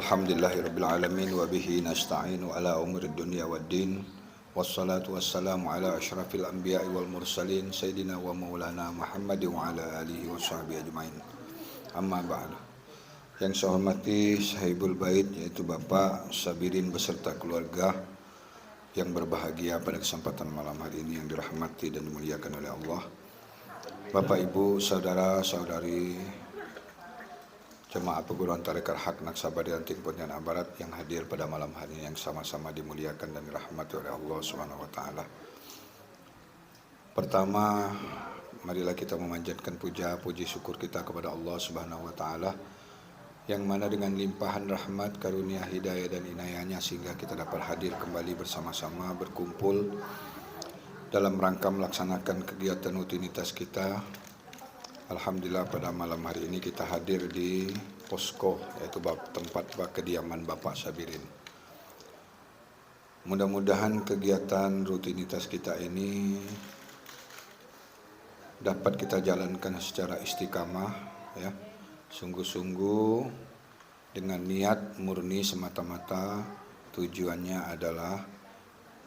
Alhamdulillahirabbil alamin wa bihi nasta'inu ala umuri dunya waddin. Wassalatu wassalamu ala asyrafil anbiya'i wal mursalin sayyidina wa maulana Muhammadin wa ala alihi wa sahbihi ajmain. Amma ba'du. Yang saya hormati sahibul bait, yaitu Bapak Sabirin beserta keluarga yang berbahagia pada kesempatan malam hari ini, yang dirahmati dan dimuliakan oleh Allah. Bapak, Ibu, saudara-saudari jemaah perguruan tarekat Hak Naksabandi Ranting Pontianak Barat yang hadir pada malam hari ini, yang sama-sama dimuliakan dan dirahmati oleh Allah Subhanahu wa taala. Pertama, marilah kita memanjatkan puji syukur kita kepada Allah Subhanahu wa taala, yang mana dengan limpahan rahmat, karunia, hidayah dan inayahnya sehingga kita dapat hadir kembali bersama-sama berkumpul dalam rangka melaksanakan kegiatan rutinitas kita. Alhamdulillah pada malam hari ini kita hadir di posko, yaitu tempat kediaman Bapak Sabirin. Mudah-mudahan kegiatan rutinitas kita ini dapat kita jalankan secara istiqamah, ya, sungguh-sungguh dengan niat murni semata-mata. Tujuannya adalah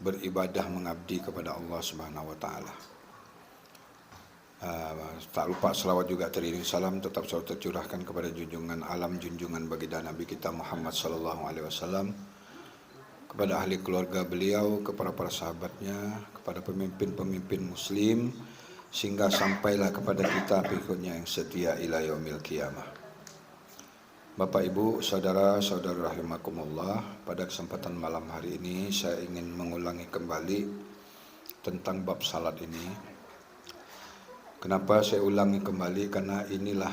beribadah mengabdi kepada Allah Subhanahu wa taala. Tak lupa selawat juga teriring salam tetap selalu tercurahkan kepada junjungan alam, junjungan baginda Nabi kita Muhammad sallallahu alaihi wasallam, kepada ahli keluarga beliau, kepada para sahabatnya, kepada pemimpin-pemimpin muslim, sehingga sampailah kepada kita berikutnya yang setia ila yaumil qiyamah. Bapak, Ibu, saudara-saudara rahimakumullah, pada kesempatan malam hari ini saya ingin mengulangi kembali tentang bab salat ini. Kenapa saya ulangi kembali? Karena inilah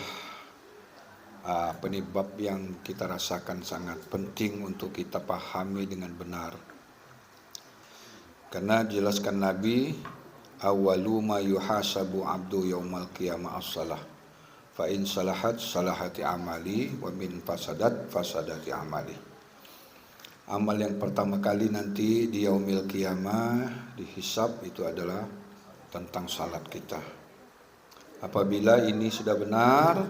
penyebab yang kita rasakan sangat penting untuk kita pahami dengan benar. Karena jelaskan Nabi, awwalu ma yuhasabu abdu yaumal qiyamah as-salah. Fa in salahat salahati amali wa min fasadat fasadati amali. Amal yang pertama kali nanti di yaumil qiyamah dihisab itu adalah tentang salat kita. Apabila ini sudah benar,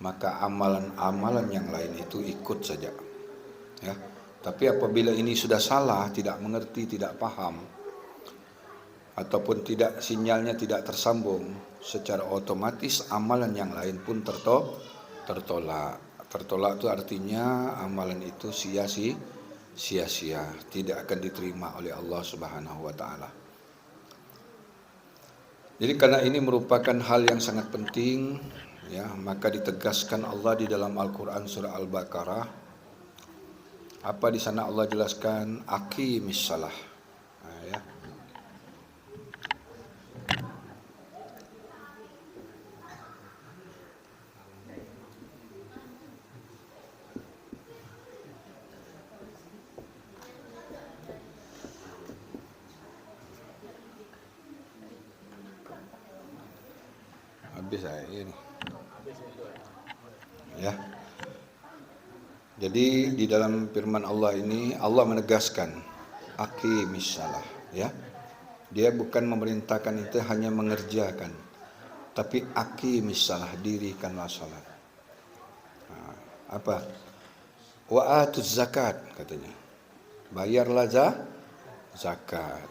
maka amalan-amalan yang lain itu ikut saja, ya. Tapi apabila ini sudah salah, tidak mengerti, tidak paham, ataupun tidak, sinyalnya tidak tersambung, secara otomatis amalan yang lain pun tertolak. Tertolak itu artinya amalan itu sia-sia, tidak akan diterima oleh Allah Subhanahu wa taala. Jadi karena ini merupakan hal yang sangat penting, ya, maka ditegaskan Allah di dalam Al-Qur'an surah Al-Baqarah. Apa di sana Allah jelaskan? Aqimis shalah. Nah, ya. Habis saya ini. Ya. Jadi di dalam firman Allah ini Allah menegaskan aqimis shalah, ya. Dia bukan memerintahkan itu hanya mengerjakan, tapi aqimis shalah, dirikanlah salat. Nah, apa? Wa atuz zakat katanya. Bayarlah zakat.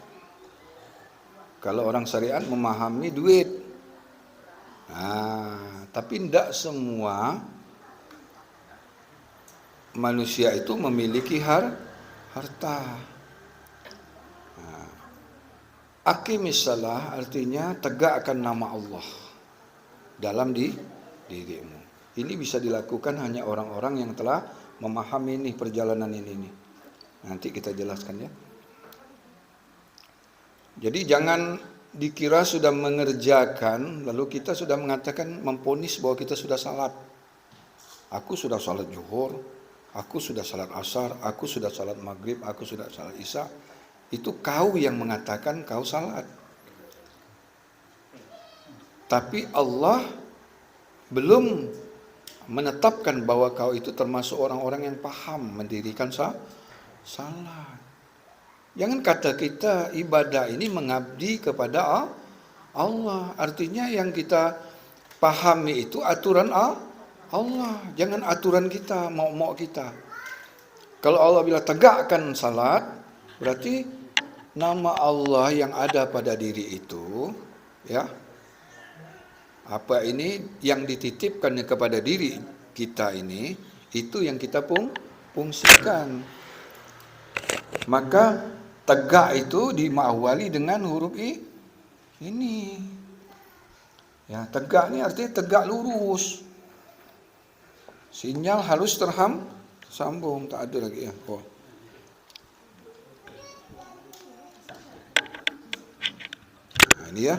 Kalau orang syariat memahami duit. Nah, tapi tidak semua manusia itu memiliki harta. Nah, aqimis shalah artinya tegakkan nama Allah dalam dirimu. Ini bisa dilakukan hanya orang-orang yang telah memahami ini perjalanan ini. Nanti kita jelaskan, ya. Jadi jangan dikira sudah mengerjakan, lalu kita sudah mengatakan, memponis bahwa kita sudah salat. Aku sudah salat zuhur, aku sudah salat asar, aku sudah salat maghrib, aku sudah salat isya. Itu kau yang mengatakan kau salat. Tapi Allah belum menetapkan bahwa kau itu termasuk orang-orang yang paham mendirikan salat. Jangan kata kita ibadah ini mengabdi kepada Allah. Artinya yang kita pahami itu aturan Allah. Jangan aturan kita, mau kita. Kalau Allah bilang tegakkan salat, berarti nama Allah yang ada pada diri itu, ya, apa ini yang dititipkan kepada diri kita ini, itu yang kita fungsikan. Maka tegak itu diawali dengan huruf ini. Ya, tegak ini artinya tegak lurus. Sinyal harus sambung, tak ada lagi ya. Oh. Nah, ini ya.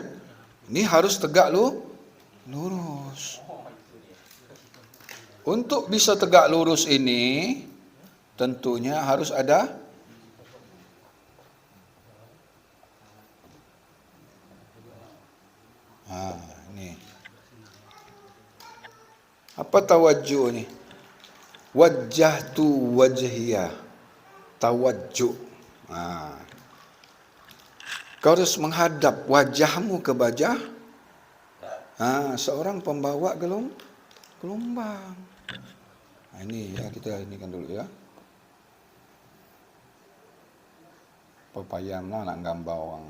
Ini harus tegak lurus. Untuk bisa tegak lurus ini tentunya harus ada ini. Apa tawajjuh ni? Wajjahtu wajhiya. Tawajjuh. Kau harus menghadap wajahmu ke wajah seorang pembawa gelombang. Nah, ini ya, kita ini kan dulu ya. Pepayam lah nak gambar orang.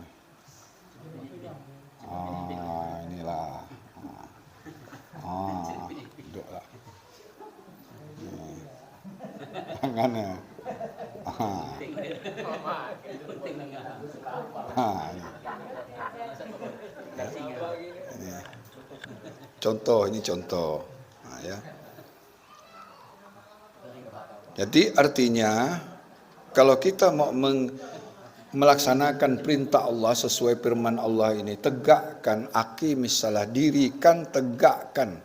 Inilah. Duduklah. Tangannya. Ini contoh. Ya. Jadi artinya kalau kita mau melaksanakan perintah Allah sesuai firman Allah ini, tegakkan, aqimis salah, dirikan, tegakkan,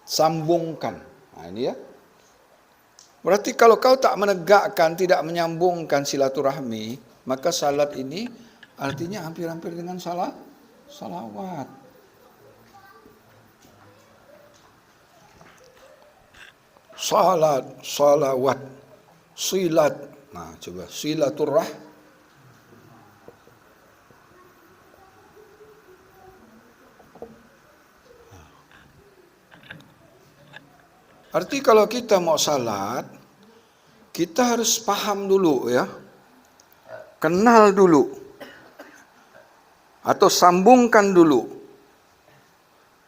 sambungkan. Nah, ini ya. Berarti kalau kau tak menegakkan, tidak menyambungkan silaturahmi, maka salat ini artinya hampir-hampir dengan salawat. Salat, salawat, silat. Nah, coba silaturahmi. Arti kalau kita mau salat, kita harus paham dulu ya. Kenal dulu. Atau sambungkan dulu.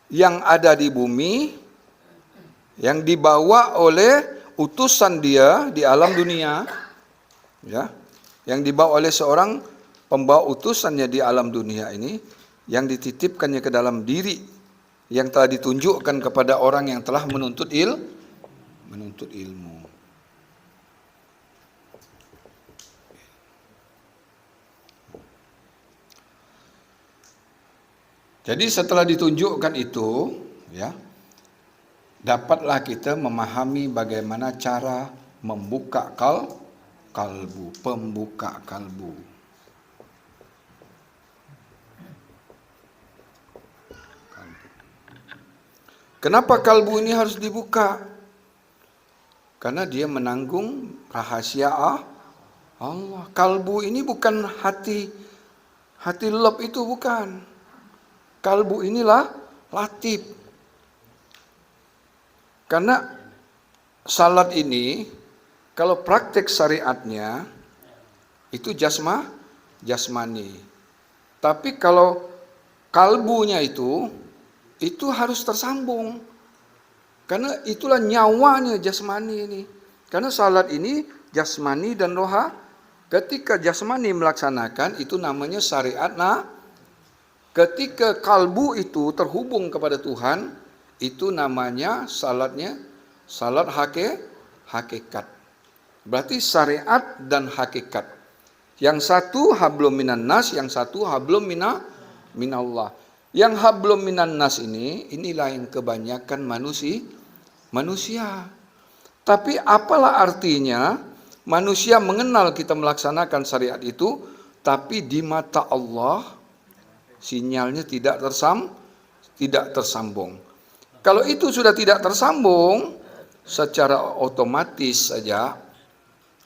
Yang ada di bumi, yang dibawa oleh utusan dia di alam dunia. Ya. Yang dibawa oleh seorang pembawa utusannya di alam dunia ini, yang dititipkannya ke dalam diri, yang telah ditunjukkan kepada orang yang telah menuntut ilmu. Jadi setelah ditunjukkan itu, ya, dapatlah kita memahami bagaimana cara membuka kalbu, pembuka kalbu. Kenapa kalbu ini harus dibuka? Karena dia menanggung rahasia Allah. Kalbu ini bukan hati lep itu bukan. Kalbu inilah latif. Karena salat ini kalau praktek syariatnya itu jasmani. Tapi kalau kalbunya itu harus tersambung. Karena itulah nyawanya jasmani ini. Karena salat ini jasmani dan roha. Ketika jasmani melaksanakan itu namanya syariat. Ketika kalbu itu terhubung kepada Tuhan, itu namanya salatnya salat hakikat. Berarti syariat dan hakikat. Yang satu hablum minan nas, yang satu hablum minallah. Yang hablum minan nas inilah yang kebanyakan manusia. Tapi apalah artinya manusia mengenal kita melaksanakan syariat itu, tapi di mata Allah sinyalnya tidak tersambung. Kalau itu sudah tidak tersambung, secara otomatis saja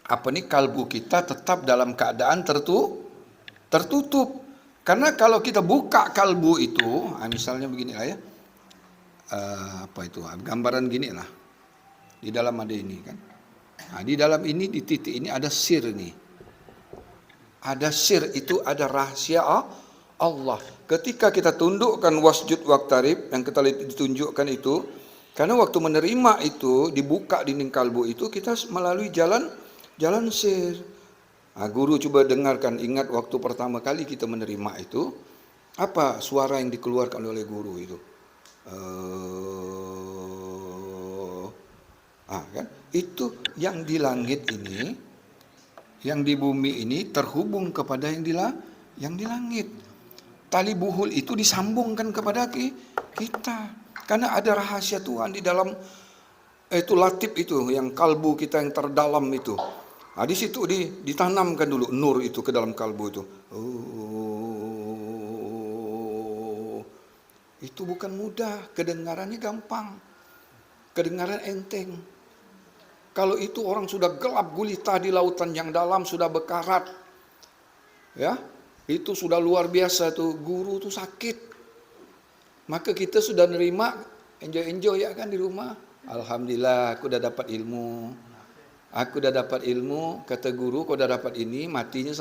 kalbu kita tetap dalam keadaan tertutup. Karena kalau kita buka kalbu itu, misalnya beginilah ya, gambaran gini lah, di dalam ada ini kan, Nah, di dalam ini, di titik ini ada sir nih. Ada sir, itu ada rahasia Allah. Ketika kita tundukkan wasjud waqtarib yang kita ditunjukkan itu, karena waktu menerima itu dibuka dinding kalbu itu kita melalui jalan sir. Nah, guru coba dengarkan, ingat waktu pertama kali kita menerima itu, apa suara yang dikeluarkan oleh guru itu? Kan? Itu yang di langit ini, yang di bumi ini terhubung kepada yang di langit. Tali buhul itu disambungkan kepada kita. Karena ada rahasia Tuhan di dalam itu latif itu, yang kalbu kita yang terdalam itu. Nah, di situ ditanamkan dulu nur itu ke dalam kalbu itu. Itu bukan mudah, kedengarannya gampang. Kedengaran enteng. Kalau itu orang sudah gelap gulita di lautan yang dalam, sudah bekarat. Ya, itu sudah luar biasa tuh, guru tuh sakit. Maka kita sudah nerima, enjoy ya kan di rumah. Alhamdulillah, aku udah dapat ilmu. Aku udah dapat ilmu, kata guru, kau udah dapat ini, matinya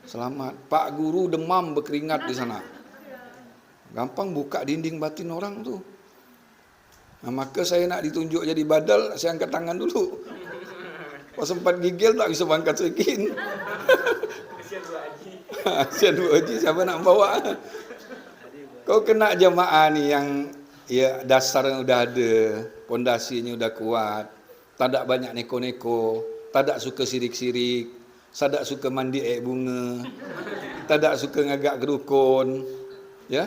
selamat. Pak guru demam berkeringat di sana. Gampang buka dinding batin orang tuh. Nah, maka saya nak ditunjuk jadi badal, saya angkat tangan dulu. Pas sempat gigil tak bisa bangkat sekin. Kasihan Bu Haji, siapa nak bawa? Kau kena jamaah nih yang ya dasarnya udah ada, pondasinya udah kuat, tak ada banyak neko-neko, tak ada suka sirik-sirik, tak ada suka mandi air bunga, tak ada suka ngagak gerukun, ya,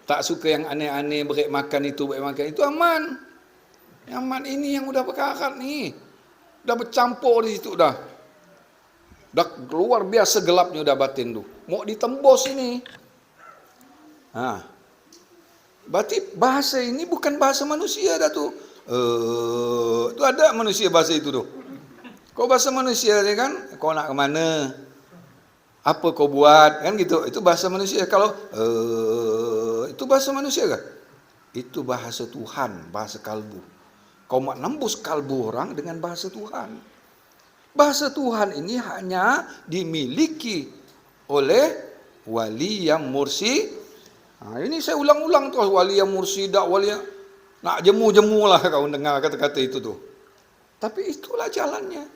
tak suka yang aneh-aneh, berik makan itu aman. Yang aman ini yang udah berkarat nih, udah bercampur di situ dah luar biasa gelapnya udah batin tuh, mau ditembus ini. Nah, berarti bahasa ini bukan bahasa manusia dah tuh. Itu ada manusia bahasa itu tuh. Kau bahasa manusia ya kan? Kau nak kemana? Apa kau buat? Kan gitu. Itu bahasa manusia. Kalau itu bahasa manusia kah? Itu bahasa Tuhan, bahasa kalbu. Kau mau nembus kalbu orang dengan bahasa Tuhan. Bahasa Tuhan ini hanya dimiliki oleh wali yang mursi. Nah, ini saya ulang-ulang tuh, wali yang mursidah, wali yang nak jemu-jemu lah kau dengar kata-kata itu tuh. Tapi itulah jalannya.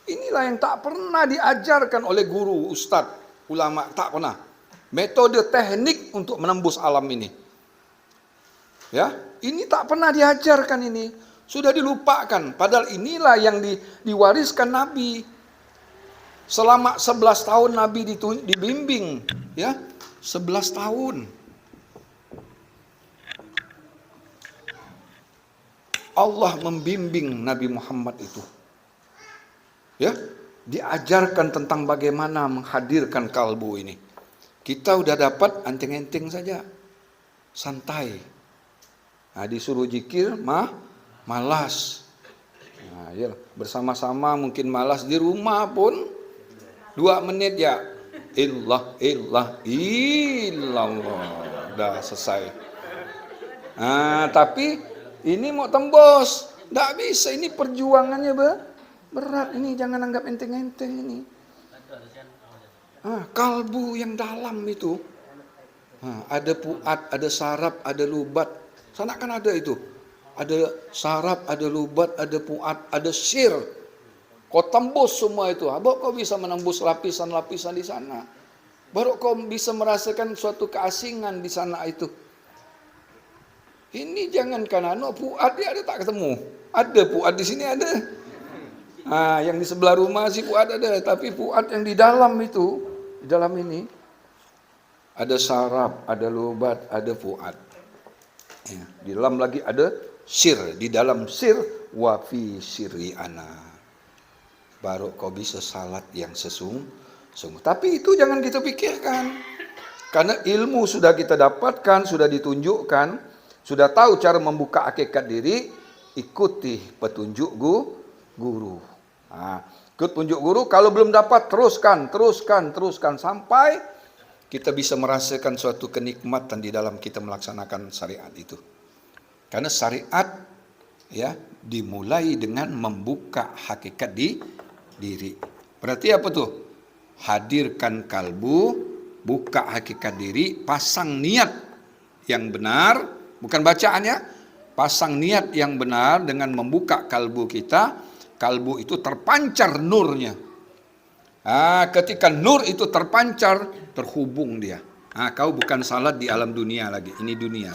Inilah yang tak pernah diajarkan oleh guru, ustadz, ulama, tak pernah. Metode teknik untuk menembus alam ini. Ya, ini tak pernah diajarkan ini. Sudah dilupakan. Padahal inilah yang diwariskan Nabi. Selama 11 tahun Nabi dibimbing, ya. 11 tahun. Allah membimbing Nabi Muhammad itu. Ya, diajarkan tentang bagaimana menghadirkan kalbu ini. Kita udah dapat enteng-enteng saja. Santai. Nah, disuruh zikir malas. Nah, ya, bersama-sama mungkin malas, di rumah pun 2 menit ya. Illallah. Udah selesai. Nah, tapi ini mau tembus, tidak bisa. Ini perjuangannya berat. Ini jangan anggap enteng-enteng ini. Kalbu yang dalam itu. Ada puat, ada saraf, ada lubat. Sana kan ada itu. Ada saraf, ada lubat, ada puat, ada sir. Kau tembus semua itu. Baru kau bisa menembus lapisan-lapisan di sana. Baru kau bisa merasakan suatu keasingan di sana itu. Ini jangankan puat dia ada tak ketemu. Ada puat di sini ada. Yang di sebelah rumah si puat ada, tapi puat yang di dalam itu, di dalam ini ada saraf, ada lubat, ada puat. Ya, di dalam lagi ada sir, di dalam sir wa fi sirri ana. Baru kau bisa salat yang sesungguh. Tapi itu jangan kita pikirkan. Karena ilmu sudah kita dapatkan, sudah ditunjukkan. Sudah tahu cara membuka hakikat diri, ikuti petunjuk guru. Ikut petunjuk guru, kalau belum dapat teruskan sampai kita bisa merasakan suatu kenikmatan di dalam kita melaksanakan syariat itu. Karena syariat ya dimulai dengan membuka hakikat di diri. Berarti apa tuh? Hadirkan kalbu, buka hakikat diri, pasang niat yang benar, bukan bacaannya, pasang niat yang benar dengan membuka kalbu kita, kalbu itu terpancar nurnya. Ketika nur itu terpancar, terhubung dia. Kau bukan salat di alam dunia lagi, ini dunia.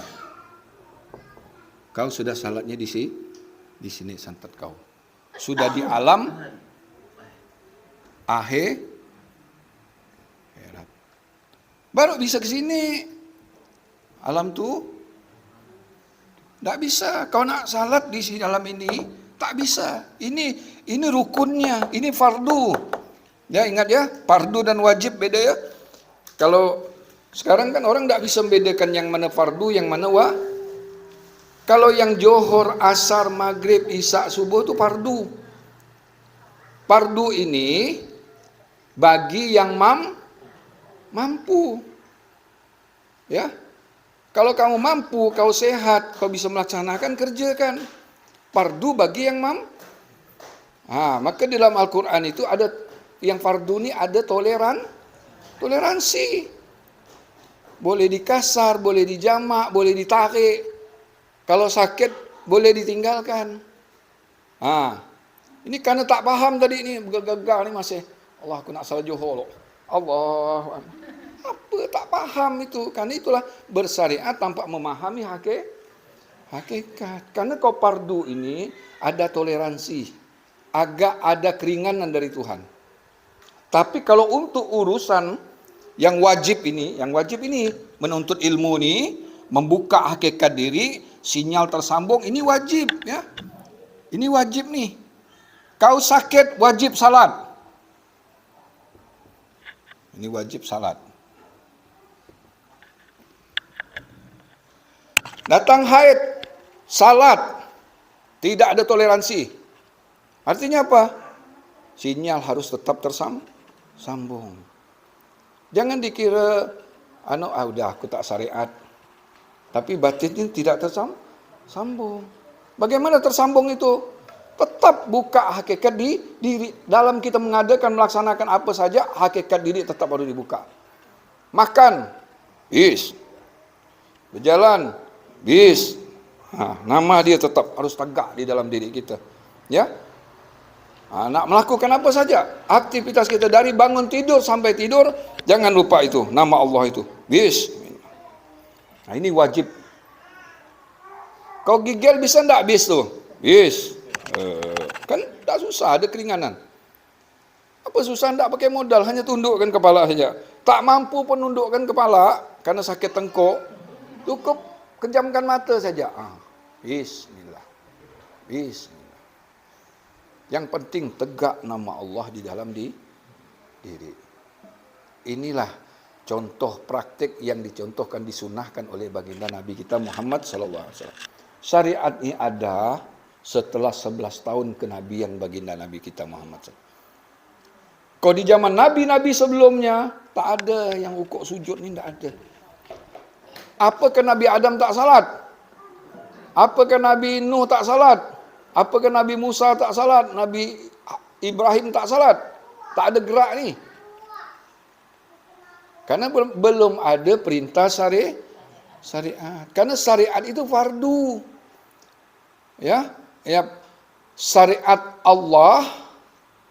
Kau sudah salatnya di sini santet kau. Sudah di alam akhirat. Baru bisa ke sini. Alam tuh tidak bisa. Kau nak salat di dalam ini tak bisa. Ini rukunnya, ini fardu. Ya ingat ya, fardu dan wajib beda ya. Kalau sekarang kan orang tidak bisa membedakan yang mana fardu, yang mana Kalau yang johor, asar, maghrib, isya, subuh itu fardu. Fardu ini bagi yang mampu. Ya. Kalau kamu mampu, kau sehat, kau bisa melaksanakan, kerjakan. Fardu bagi yang mampu. Maka di dalam Al-Quran itu ada yang fardu ini ada toleransi. Boleh dikasar, boleh dijamak, boleh ditarik. Kalau sakit boleh ditinggalkan. Ini karena tak paham tadi ini, gagal nih masih. Allah, aku nak salat johor. Allah, apa tak paham itu? Karena itulah bersyariat tanpa memahami hakikat. Karena kau fardu ini ada toleransi, agak ada keringanan dari Tuhan. Tapi kalau untuk urusan yang wajib ini menuntut ilmu ini, membuka hakikat diri, sinyal tersambung, ini wajib ya. Ini wajib nih. Kau sakit wajib salat. Ini wajib salat. Datang haid, salat. Tidak ada toleransi. Artinya apa? Sinyal harus tetap tersambung. Jangan dikira udah aku tak syariat. Tapi batinnya tidak tersambung. Bagaimana tersambung itu? Tetap buka hakikat di diri. Dalam kita mengadakan, melaksanakan apa saja, hakikat diri tetap harus dibuka. Makan, bis. Berjalan, bis. Nama dia tetap harus tegak di dalam diri kita. Ya. Nak melakukan apa saja, aktivitas kita dari bangun tidur sampai tidur, jangan lupa itu, nama Allah itu. Bis. Ini wajib. Kau gigil bisa enggak bis tuh? Bis. Kan tak susah, ada keringanan. Apa susah enggak pakai modal, hanya tundukkan kepala saja. Tak mampu pun tundukkan kepala karena sakit tengkuk, cukup kejamkan mata saja. Bismillah. Bismillah. Yang penting tegak nama Allah di dalam diri. Inilah contoh praktik yang dicontohkan, disunahkan oleh baginda Nabi kita Muhammad SAW. Syariat ini ada setelah 11 tahun kenabian baginda Nabi kita Muhammad SAW. Kalau di zaman Nabi-Nabi sebelumnya, tak ada yang ukuk sujud ini, tak ada. Apakah Nabi Adam tak salat? Apakah Nabi Nuh tak salat? Apakah Nabi Musa tak salat? Nabi Ibrahim tak salat? Tak ada gerak ni. Karena belum ada perintah syariat. Karena syariat itu fardu. Ya, syariat Allah,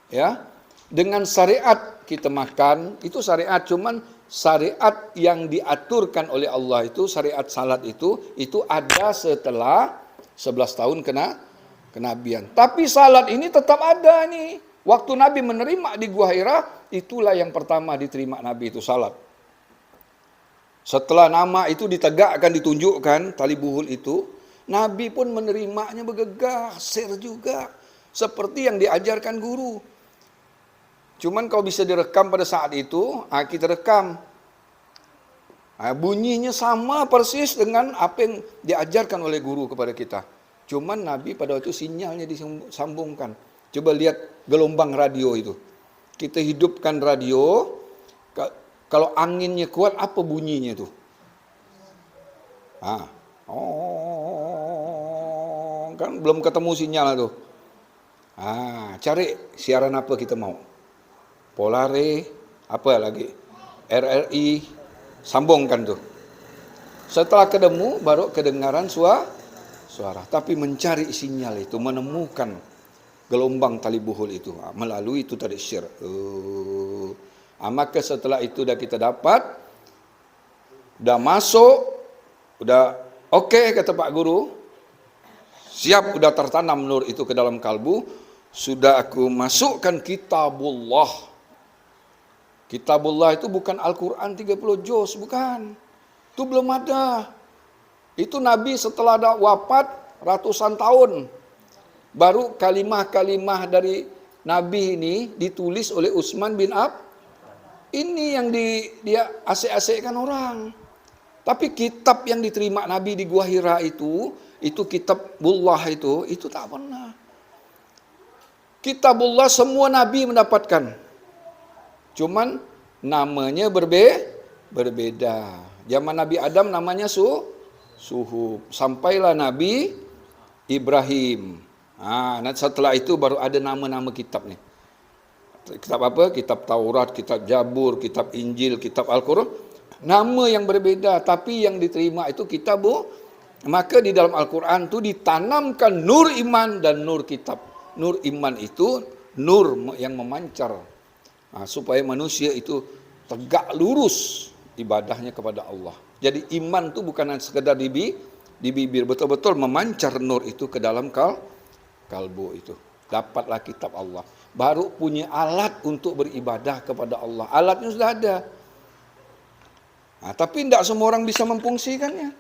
ya, dengan syariat kita makan itu syariat, cuman syariat yang diaturkan oleh Allah itu, syariat salat itu ada setelah 11 tahun kenabian. Tapi salat ini tetap ada nih. Waktu Nabi menerima di Gua Hira, itulah yang pertama diterima Nabi itu salat. Setelah nama itu ditegakkan, ditunjukkan, tali buhul itu, Nabi pun menerimanya bergegas, juga. Seperti yang diajarkan guru. Cuman kalau bisa direkam pada saat itu, kita rekam. Bunyinya sama persis dengan apa yang diajarkan oleh guru kepada kita. Cuman Nabi pada waktu sinyalnya disambungkan. Coba lihat gelombang radio itu. Kita hidupkan radio, kalau anginnya kuat, apa bunyinya itu? kan belum ketemu sinyal tuh. Cari siaran apa kita mau. Polare, apa lagi? RRI, sambungkan tuh. Setelah ketemu baru kedengaran suara. Tapi mencari sinyal itu, menemukan gelombang tali buhul itu melalui itu tadi syir. Maka setelah itu dah kita dapat, dah masuk, udah okey kata Pak Guru, siap udah tertanam nur itu ke dalam kalbu, sudah aku masukkan kitabullah. Kitabullah itu bukan Al-Quran 30 juz, bukan. Itu belum ada. Itu Nabi setelah dah wafat ratusan tahun. Baru kalimah-kalimah dari Nabi ini ditulis oleh Utsman bin Affan. Ini yang dia asik-asikkan orang. Tapi kitab yang diterima Nabi di Gua Hira itu kitabullah itu tak pernah. Kitabullah semua Nabi mendapatkan. Cuman namanya berbeda. Zaman Nabi Adam namanya Suhub. Sampailah Nabi Ibrahim. Setelah itu baru ada nama-nama kitab nih. Kitab apa? Kitab Taurat, kitab Jabur, kitab Injil, kitab Al-Quran. Nama yang berbeda, tapi yang diterima itu kitab. Maka di dalam Al-Quran itu ditanamkan nur iman dan nur kitab. Nur iman itu nur yang memancar. Supaya manusia itu tegak lurus ibadahnya kepada Allah. Jadi iman itu bukan sekedar di bibir, betul-betul memancar nur itu ke dalam kalbu itu. Dapatlah kitab Allah. Baru punya alat untuk beribadah kepada Allah. Alatnya sudah ada. Tapi tidak semua orang bisa memfungsikannya.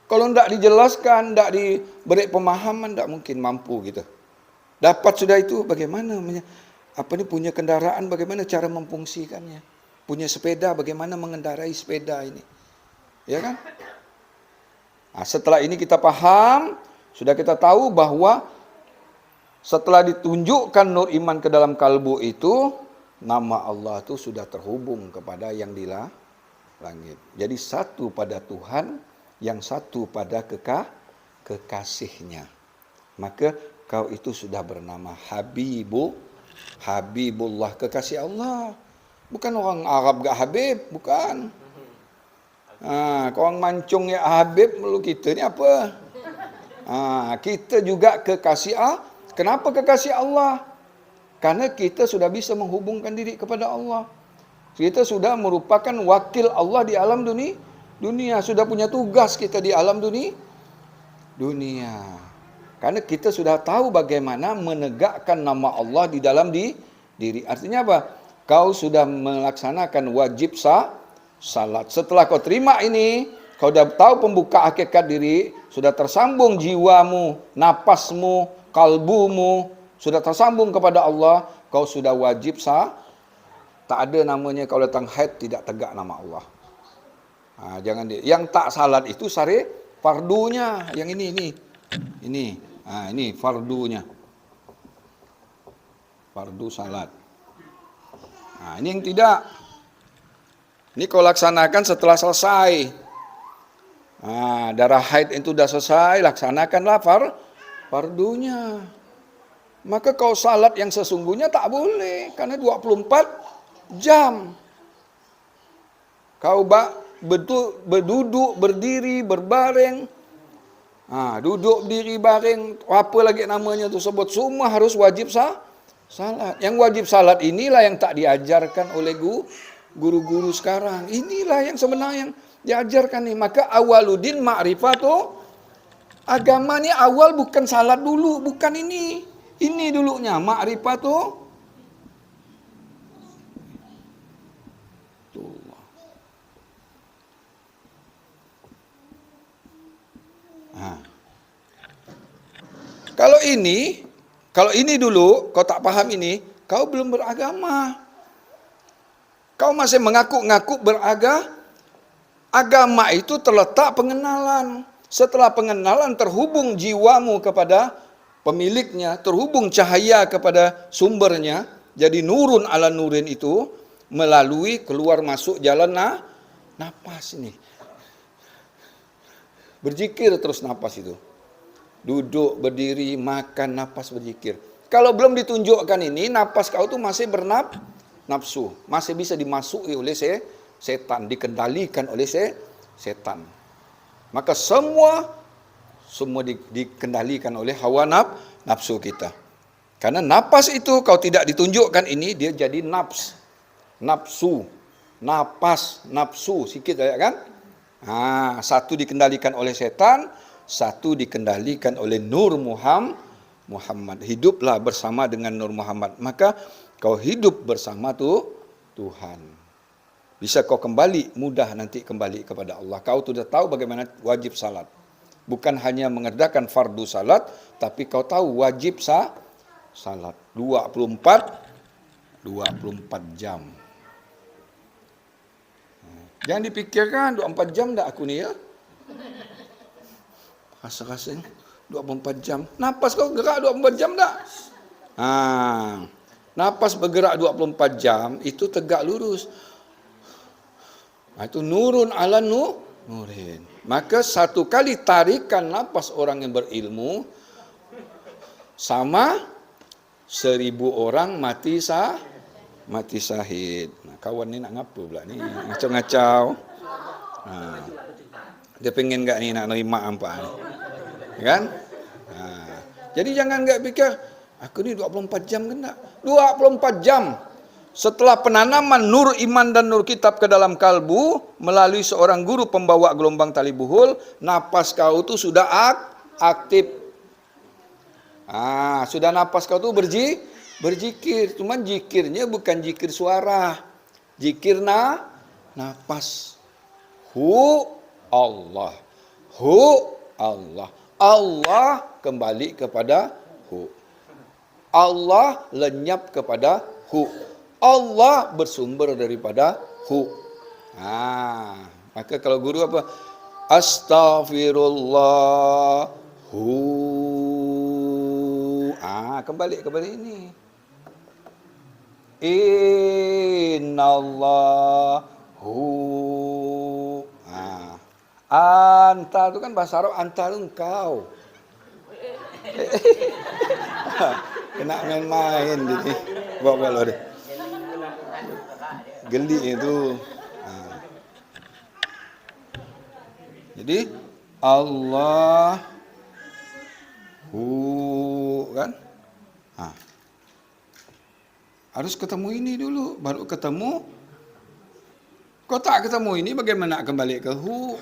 Kalau tidak dijelaskan, tidak diberi pemahaman, tidak mungkin mampu gitu. Dapat sudah itu, bagaimana? Punya kendaraan, bagaimana cara memfungsikannya? Punya sepeda, bagaimana mengendarai sepeda ini? Ya kan? Setelah ini kita paham, sudah kita tahu bahwa setelah ditunjukkan nur iman ke dalam kalbu itu, nama Allah itu sudah terhubung kepada yang di langit. Jadi satu pada Tuhan, yang satu pada kekasihnya. Maka kau itu sudah bernama Habibullah, kekasih Allah. Bukan orang Arab gak Habib, bukan. Orang mancung ya Habib, melu kita ni apa? Kita juga kekasih Allah. Kenapa kekasih Allah? Karena kita sudah bisa menghubungkan diri kepada Allah. Kita sudah merupakan wakil Allah di alam dunia. Sudah punya tugas kita di alam dunia. Karena kita sudah tahu bagaimana menegakkan nama Allah di dalam diri. Artinya apa? Kau sudah melaksanakan wajib salat. Setelah kau terima ini, kau sudah tahu pembuka hakikat diri, sudah tersambung jiwamu, napasmu, kalbumu, sudah tersambung kepada Allah, kau sudah wajib tak ada namanya kau datang haid tidak tegak nama Allah. Jangan yang tak salat itu fardunya, yang ini. Ini fardunya. Fardu salat. Ini yang tidak. Ini kau laksanakan setelah selesai. Darah haid itu sudah selesai, laksanakanlah fardunya. Maka kau salat yang sesungguhnya tak boleh, karena 24 jam. Kau berduduk, berdiri, berbaring. Duduk, berdiri, baring, apa lagi namanya tersebut, semua harus wajib salat. Yang wajib salat inilah yang tak diajarkan oleh guru-guru sekarang. Inilah yang sebenarnya yang diajarkan nih. Maka awaludin ma'rifatu, agama ni awal bukan salat dulu, bukan ini. Ini dulunya ma'rifatu. Kalau ini dulu, kau tak paham ini, kau belum beragama. Kau masih mengaku-ngaku agama itu terletak pengenalan. Setelah pengenalan terhubung jiwamu kepada pemiliknya, terhubung cahaya kepada sumbernya, jadi nurun ala nurin itu, melalui keluar masuk jalan napas ini. Berzikir terus napas itu. Duduk, berdiri, makan, napas, berzikir. Kalau belum ditunjukkan ini, napas kau tuh masih nafsu. Masih bisa dimasuki oleh setan, dikendalikan oleh setan. Maka semua dikendalikan oleh hawa nafsu kita. Karena napas itu kalau tidak ditunjukkan ini, dia jadi nafsu, napas, nafsu, sikit aja kan? Satu dikendalikan oleh setan, satu dikendalikan oleh Nur Muhammad. Hiduplah bersama dengan Nur Muhammad. Maka kau hidup bersama Tuhan. Bisa kau kembali, mudah nanti kembali kepada Allah. Kau sudah tahu bagaimana wajib salat. Bukan hanya mengerjakan fardu salat, tapi kau tahu wajib salat. 24 jam. Jangan dipikirkan 24 jam dah aku ni ya. Rasa-rasanya 24 jam. Napas kau gerak 24 jam tak? Napas bergerak 24 jam, itu tegak lurus. Itu nurun ala nurin. Maka satu kali tarikan napas orang yang berilmu, sama 1000 orang mati syahid. Kawan ni nak ngapa pula ni? Ngacau-ngacau. Dia pengen tak ni nak nerima apa ni? Kan? Jadi jangan enggak fikir, aku ni 24 jam ke tak? 24 jam. Setelah penanaman nur iman dan nur kitab ke dalam kalbu, melalui seorang guru pembawa gelombang tali buhul, napas kau tu sudah aktif. Sudah napas kau tu berzikir. Cuman zikirnya bukan zikir suara. Zikir napas. Allah. Allah. Allah kembali kepada hu. Allah lenyap kepada hu. Allah bersumber daripada hu. Maka kalau guru apa? Astaghfirullah hu. Kembali kepada ini. Innallahu. Anta itu kan bahasa Arab, anta itu engkau. Kena main-main ini. Bawa deh. Geli itu. Jadi Allah kan? Harus ketemu ini dulu, baru ketemu. Kau tak ketemu ini, bagaimana nak kembali ke hu?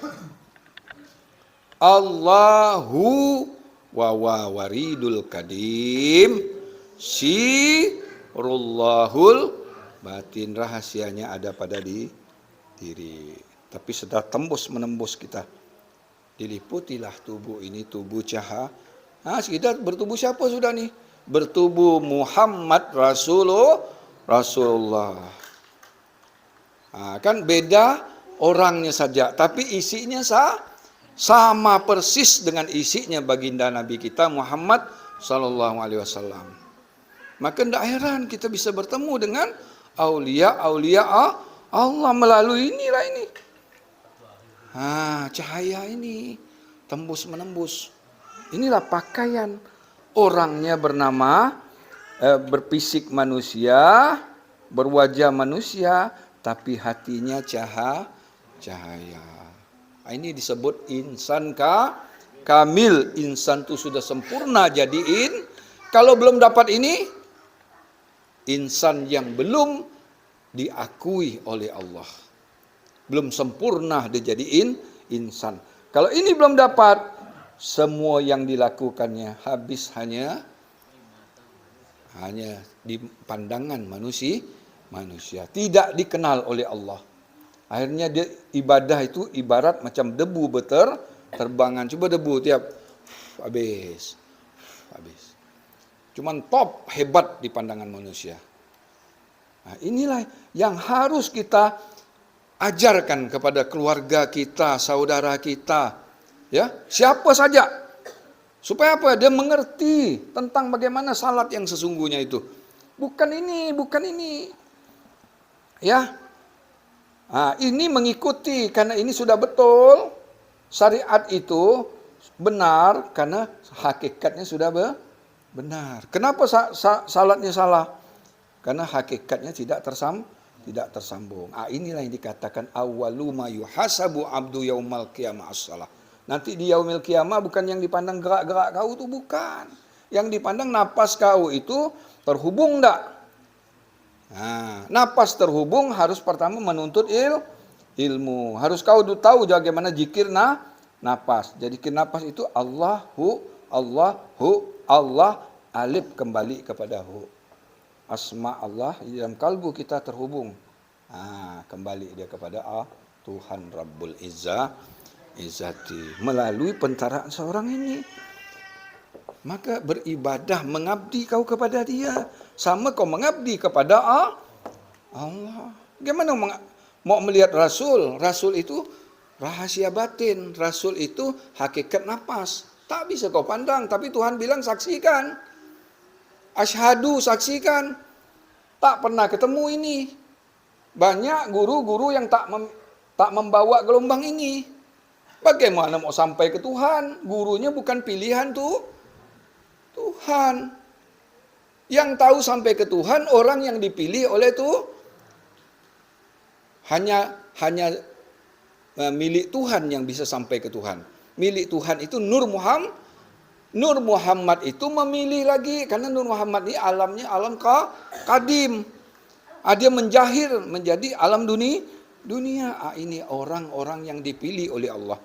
Allahu wa waridul kadim sirullahul batin, rahasianya ada pada diri. Tapi sudah menembus kita. Diliputilah tubuh ini, tubuh cahaya. Kita bertubuh siapa sudah nih? Bertubuh Muhammad Rasulullah. Kan beda orangnya saja, tapi isinya sama persis dengan isinya baginda Nabi kita Muhammad sallallahu alaihi wasallam. Maka tidak heran kita bisa bertemu dengan aulia Allah melalui inilah ini. Cahaya ini tembus menembus. Inilah pakaian orangnya bernama berfisik manusia, berwajah manusia, tapi hatinya cahaya. Ini disebut insan kamil. Insan itu sudah sempurna jadiin. Kalau belum dapat ini, insan yang belum diakui oleh Allah. Belum sempurna dijadiin insan. Kalau ini belum dapat, semua yang dilakukannya habis hanya di pandangan manusia, tidak dikenal oleh Allah. Akhirnya dia ibadah itu ibarat macam debu terbangan. Coba debu tiap habis. Cuman top hebat di pandangan manusia. Inilah yang harus kita ajarkan kepada keluarga kita, saudara kita. Ya, siapa saja. Supaya apa? Dia mengerti tentang bagaimana salat yang sesungguhnya itu. Bukan ini. Ya. Ini mengikuti karena ini sudah betul. Syariat itu benar karena hakikatnya sudah benar. Kenapa salatnya salah? Karena hakikatnya tidak tersambung. Inilah yang dikatakan awwalu ma yuhasabu abdu yaumal qiyamah as-salah. Nanti di yaumil qiyamah bukan yang dipandang gerak-gerak kau itu, bukan. Yang dipandang napas kau itu terhubung enggak? Nah, napas terhubung harus pertama menuntut ilmu. Harus kau tahu bagaimana zikir napas. Jadi napas itu Allahu, Allah, alif kembali kepada hu. Asma Allah di dalam kalbu kita terhubung. Kembali dia kepada Tuhan Rabbul Izzati melalui pentaraan seorang ini. Maka beribadah, mengabdi kau kepada dia. Sama kau mengabdi kepada Allah. Bagaimana mau melihat Rasul? Rasul itu rahasia batin. Rasul itu hakikat nafas. Tak bisa kau pandang. Tapi Tuhan bilang saksikan. Asyhadu, saksikan. Tak pernah ketemu ini. Banyak guru-guru yang tak membawa gelombang ini. Bagaimana mau sampai ke Tuhan? Gurunya bukan pilihan Tuhan. Yang tahu sampai ke Tuhan orang yang dipilih oleh hanya milik Tuhan yang bisa sampai ke Tuhan. Milik Tuhan itu Nur Muhammad. Nur Muhammad itu memilih lagi karena Nur Muhammad ini alamnya alam kadim. Dia menjahir menjadi alam dunia. Ini orang-orang yang dipilih oleh Allah.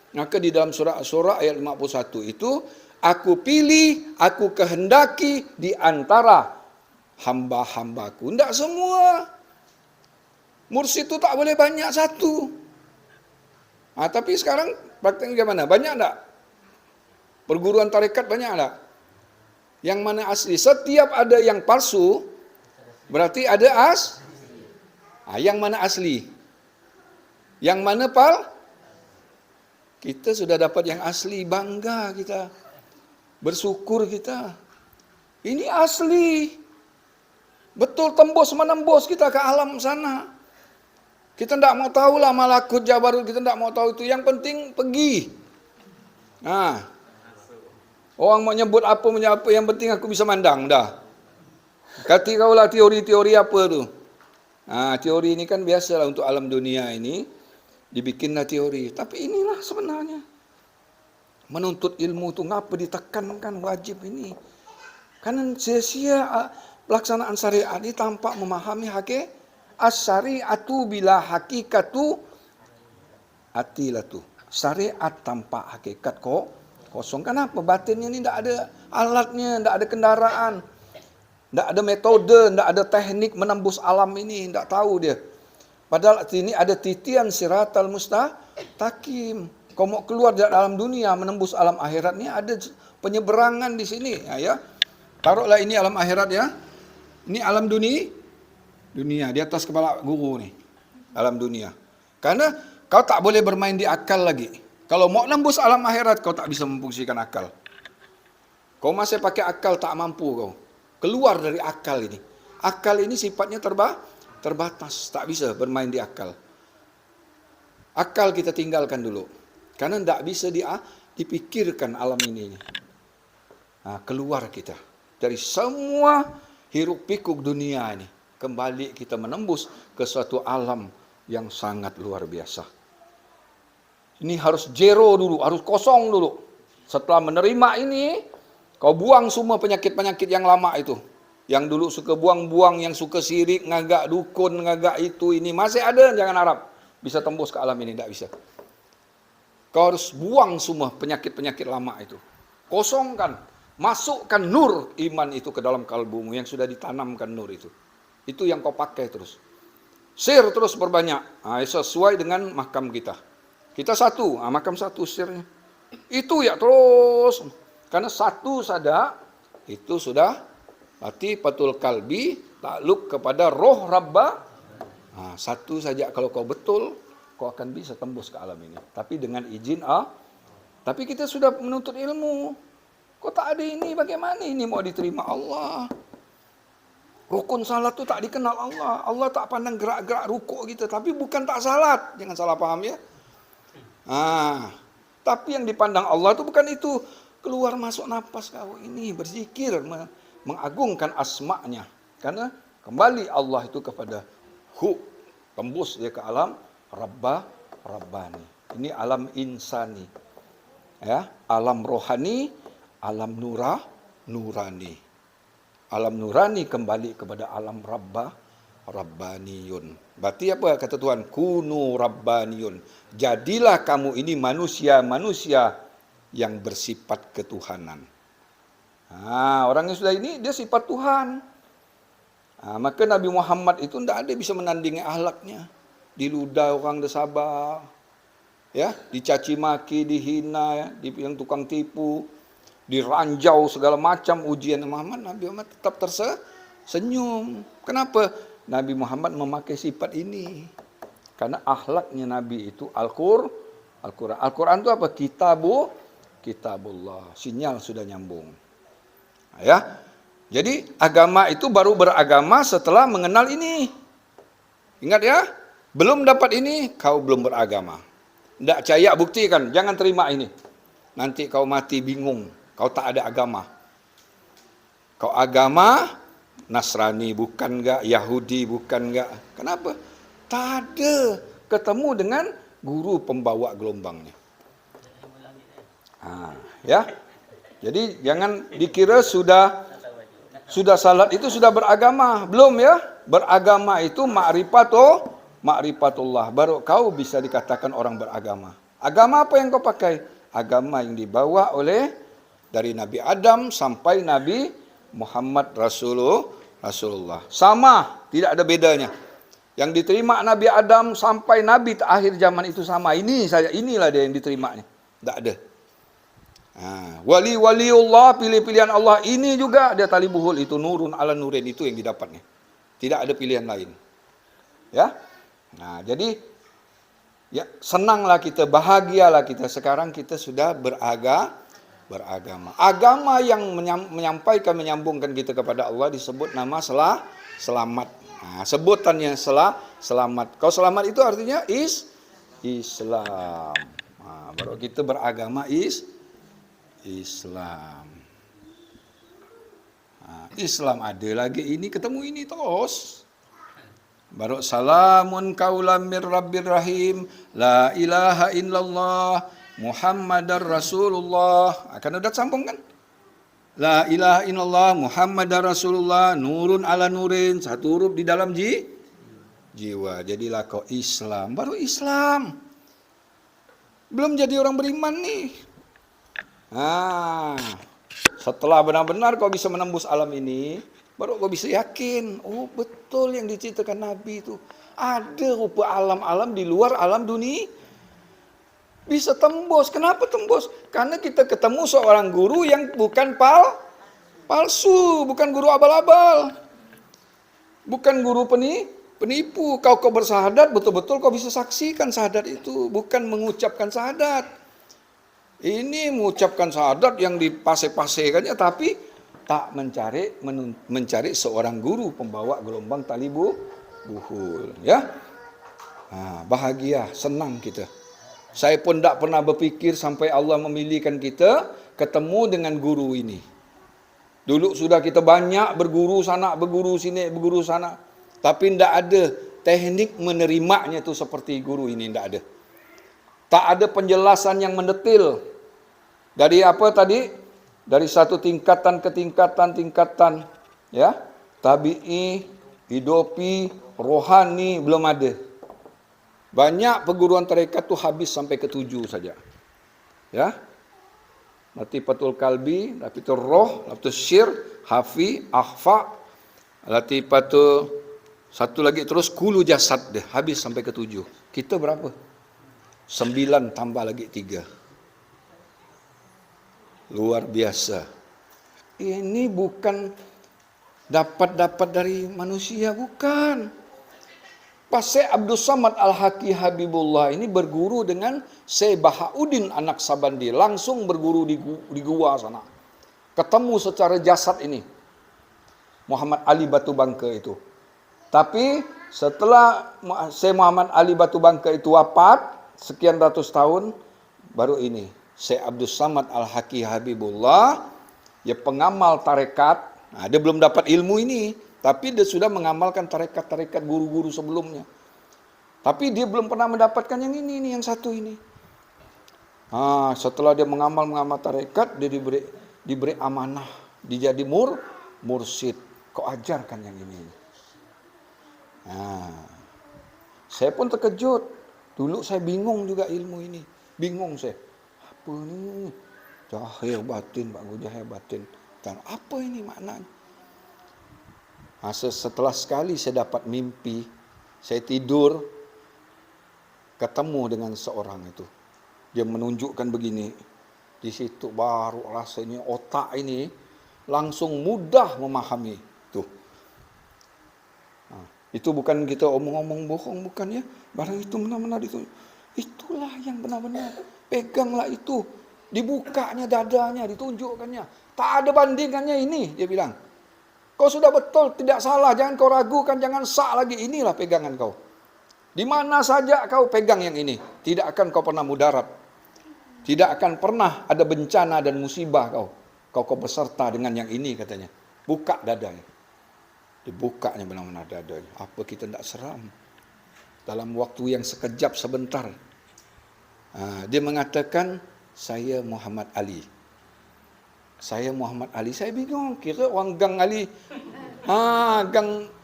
Maka di dalam surah Asy-Syura ayat 51 itu, aku pilih, aku kehendaki di antara hamba-hambaku. Tidak semua. Mursyid itu tak boleh banyak satu. Tapi sekarang prakteknya gimana? Banyak enggak? Perguruan tarekat banyak enggak? Yang mana asli? Setiap ada yang palsu, berarti ada yang mana asli? Yang mana kita sudah dapat yang asli, bangga kita. Bersyukur kita. Ini asli. Betul tembus menembus kita ke alam sana. Kita tidak mau tahu lah malakut jabarut, kita tidak mau tahu itu. Yang penting pergi. Orang mau nyebut apa, yang penting aku bisa mandang dah. Kati kau lah teori-teori apa tu. Teori ini kan biasalah untuk alam dunia ini. Dibikinlah teori. Tapi inilah sebenarnya. Menuntut ilmu itu ngapa ditekankan wajib ini. Karena sia-sia pelaksanaan syariat ini tanpa memahami as-syari'atu bila hakikatu atilatu. Syariat tanpa hakikat kosong. Kenapa? Batinnya ini tidak ada alatnya, tidak ada kendaraan. Tidak ada metode, tidak ada teknik menembus alam ini. Tidak tahu dia. Padahal ini ada titian siratal mustaqim. Kau mau keluar dari alam dunia, menembus alam akhirat ini ada penyeberangan di sini. Ya. Taruhlah ini alam akhirat ya. Ini alam dunia di atas kepala guru nih. Alam dunia. Karena kau tak boleh bermain di akal lagi. Kalau mau nembus alam akhirat, kau tak bisa memfungsikan akal. Kau masih pakai akal, tak mampu kau. Keluar dari akal ini. Akal ini sifatnya terbatas. Tak bisa bermain di akal. Akal kita tinggalkan dulu. Karena tidak bisa dipikirkan alam ini. Keluar kita. Dari semua hiruk pikuk dunia ini. Kembali kita menembus ke suatu alam yang sangat luar biasa. Ini harus zero dulu, harus kosong dulu. Setelah menerima ini, kau buang semua penyakit-penyakit yang lama itu. Yang dulu suka buang-buang, yang suka sirik, ngagak dukun, ngagak itu, ini. Masih ada, jangan harap bisa tembus ke alam ini, tidak bisa. Kau harus buang semua penyakit-penyakit lama itu. Kosongkan, masukkan nur iman itu ke dalam kalbumu yang sudah ditanamkan nur itu. Itu yang kau pakai terus. Sir terus berbanyak, sesuai dengan makam kita. Kita satu, makam satu sirnya. Itu ya terus. Karena satu saja, itu sudah latifatul kalbi, takluk kepada roh Rabbah. Satu saja kalau kau betul, kau akan bisa tembus ke alam ini. Tapi dengan izin Tapi kita sudah menuntut ilmu. Kok tak ada ini, bagaimana ini mau diterima Allah? Rukun salat itu tak dikenal Allah. Allah tak pandang gerak-gerak rukuk kita. Tapi bukan tak salat. Jangan salah paham ya. Tapi yang dipandang Allah itu bukan itu. Keluar masuk napas kau ini berzikir, mengagungkan asma-Nya. Karena kembali Allah itu kepada tembus dia ke alam Rabbani. Ini alam insani. Ya, alam rohani, alam nurani. Alam nurani kembali kepada alam Rabbaniyun. Berarti apa kata Tuhan? Kunu Rabbaniyun. Jadilah kamu ini manusia-manusia yang bersifat ketuhanan. Orang yang sudah ini, dia sifat Tuhan. Maka Nabi Muhammad itu tidak ada bisa menandingi akhlaknya. Diludah orang sabar, ya, dicaci maki, dihina, ya, yang tukang tipu, diranjau segala macam ujian Muhammad. Nabi Muhammad tetap tersenyum. Kenapa? Nabi Muhammad memakai sifat ini. Karena akhlaknya Nabi itu Al-Quran. Al-Quran itu apa? Kitabullah. Sinyal sudah nyambung. Ya. Jadi agama itu baru beragama setelah mengenal ini. Ingat ya, belum dapat ini, kau belum beragama. Tidak percaya, buktikan. Jangan terima ini. Nanti kau mati bingung. Kau tak ada agama. Kau agama Nasrani bukan enggak, Yahudi bukan enggak. Kenapa? Tak ada ketemu dengan guru pembawa gelombangnya. Ya. Jadi jangan dikira sudah salat itu sudah beragama. Belum ya. Beragama itu ma'rifatullah. Baru kau bisa dikatakan orang beragama. Agama apa yang kau pakai? Agama yang dibawa oleh dari Nabi Adam sampai Nabi Muhammad Rasulullah. Sama, tidak ada bedanya. Yang diterima Nabi Adam sampai Nabi akhir zaman itu sama. Inilah dia yang diterimanya. Tidak ada. Waliullah, pilih-pilihan Allah ini juga dia tali buhul itu nurun ala nurin itu yang didapatnya. Tidak ada pilihan lain. Ya. Jadi ya senanglah kita, bahagialah kita sekarang kita sudah beragama. Agama yang menyambungkan kita kepada Allah disebut nama selamat. Sebutannya selamat. Kalau selamat itu artinya Islam. Baru kita beragama Islam. Islam ada lagi ini ketemu ini terus. Baru salamun qaulam mir rabbir rahim, la ilaha illallah Muhammadar Rasulullah. Akan udah sambung kan? La ilaha illallah Muhammadar Rasulullah, nurun ala nurin, satu huruf di dalam jiwa. Jadilah kau Islam, baru Islam. Belum jadi orang beriman nih. Setelah benar-benar kau bisa menembus alam ini, baru kau bisa yakin, oh betul yang diceritakan Nabi itu. Ada rupa alam-alam di luar alam dunia. Bisa tembus. Kenapa tembus? Karena kita ketemu seorang guru yang bukan palsu, bukan guru abal-abal. Bukan guru penipu. Kau bersahadat, betul-betul kau bisa saksikan sahadat itu, bukan mengucapkan sahadat. Ini mengucapkan syahadat yang dipase-pasekannya, tapi tak mencari seorang guru pembawa gelombang tali buhul. Ya, bahagia, senang kita. Saya pun tak pernah berpikir sampai Allah memilihkan kita ketemu dengan guru ini. Dulu sudah kita banyak berguru sana, berguru sini, berguru sana, tapi tidak ada teknik menerimanya itu seperti guru ini, tidak ada. Tak ada penjelasan yang mendetil. Dari apa tadi? Dari satu tingkatan ke tingkatan, ya. Tabi'i, hidopi, rohani belum ada. Banyak perguruan tarekat tu habis sampai ke 7 saja. Ya. Latifatul kalbi, latifatul roh, latifatul syir, hafi, akhfa, latifatul satu lagi terus kulu jasad deh, habis sampai ke 7. Kita berapa? 9 tambah lagi 3. Luar biasa. Ini bukan dapat dari manusia, bukan. Pak Syekh Abdul Samad Al-Haqi Habibullah ini berguru dengan Syekh Bahauddin Anak Sabandi. Langsung berguru di gua sana. Ketemu secara jasad ini. Muhammad Ali Batu Bangka itu. Tapi setelah Syekh Muhammad Ali Batu Bangka itu wafat, sekian ratus tahun, baru ini Syekh Abdus Samad Al-Haqi Habibullah, ya pengamal tarekat. Nah, dia belum dapat ilmu ini, tapi dia sudah mengamalkan tarekat-tarekat guru-guru sebelumnya. Tapi dia belum pernah mendapatkan yang ini yang satu ini. Setelah dia mengamal tarekat, dia diberi amanah, dia jadi mursyid. Kau ajarkan yang ini. Saya pun terkejut. Dulu saya bingung juga ilmu ini. Bingung saya. Apa ini? Jahir batin, Pak Guru, jahir batin. Apa ini maknanya? Setelah sekali saya dapat mimpi, saya tidur, ketemu dengan seorang itu. Dia menunjukkan begini. Di situ baru rasanya otak ini langsung mudah memahami. Itu bukan kita omong-omong bohong, bukan ya. Barang itu benar-benar itu. Itulah yang benar-benar. Peganglah itu. Dibukanya dadanya, ditunjukkannya. Tak ada bandingannya ini, dia bilang. Kau sudah betul, tidak salah. Jangan kau ragukan, jangan sak lagi. Inilah pegangan kau. Di mana saja kau pegang yang ini. Tidak akan kau pernah mudarat. Tidak akan pernah ada bencana dan musibah kau. Kau beserta dengan yang ini katanya. Buka dadanya. Dibukanya benar-benar dadanya. Apa kita tidak seram? Dalam waktu yang sekejap sebentar. Dia mengatakan, saya Muhammad Ali. Saya Muhammad Ali. Saya bingung. Kira orang Gang Ali.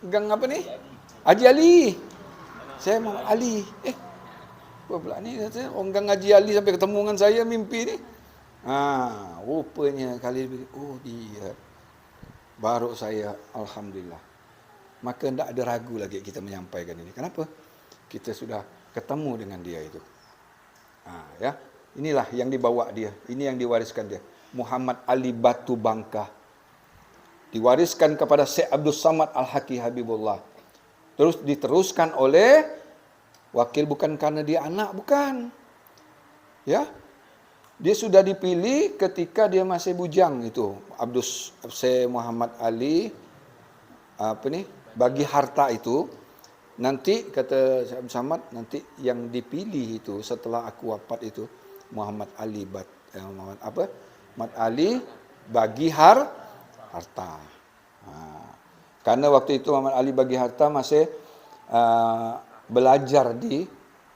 Gang apa ni? Haji Ali. Saya Muhammad Ali. Apa pula ni? Orang Gang Haji Ali sampai ketemu dengan saya mimpi ni. Rupanya kali ini. Oh dia. Baru saya, alhamdulillah. Maka tidak ada ragu lagi kita menyampaikan ini. Kenapa? Kita sudah ketemu dengan dia itu. Ya, inilah yang dibawa dia. Ini yang diwariskan dia. Muhammad Ali Batu Bangka. Diwariskan kepada Syekh Abdus Samad Al-Haqi Habibullah. Terus diteruskan oleh wakil, bukan karena dia anak, bukan. Ya. Dia sudah dipilih ketika dia masih bujang itu. Syekh Muhammad Ali bagi harta itu, nanti kata Syekh Abdul Samad, nanti yang dipilih itu setelah aku wafat itu Muhammad Ali Muhammad Ali bagi harta. Karena waktu itu Muhammad Ali bagi harta masih belajar di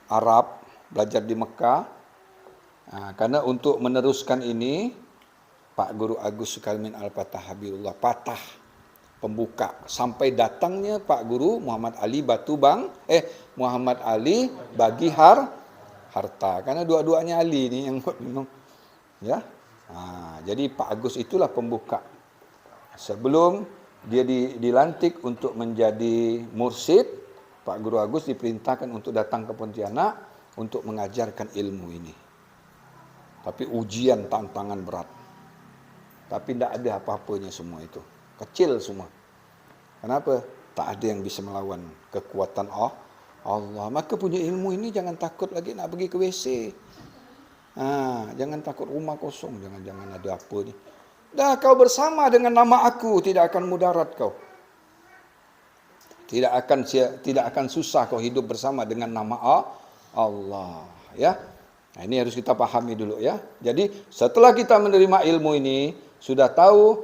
Arab, belajar di Mekah. Karena untuk meneruskan ini, Pak Guru Agus Sukalmin Al-Fatah Habibullah patah pembuka sampai datangnya Pak Guru Muhammad Ali Muhammad Ali bagi harta. Karena dua-duanya Ali ni yang minum. Ya. Jadi Pak Agus itulah pembuka. Sebelum dia dilantik untuk menjadi mursyid, Pak Guru Agus diperintahkan untuk datang ke Pontianak untuk mengajarkan ilmu ini. Tapi ujian, tantangan berat. Tapi tidak ada apa-apanya semua itu. Kecil semua. Kenapa? Tak ada yang bisa melawan kekuatan Allah. Maka punya ilmu ini jangan takut lagi nak pergi ke WC. Jangan takut rumah kosong. Jangan ada apa ni. Dah kau bersama dengan nama aku, tidak akan mudarat kau. Tidak akan susah kau hidup bersama dengan nama Allah. Ya. Nah, ini harus kita pahami dulu ya. Jadi setelah kita menerima ilmu ini, sudah tahu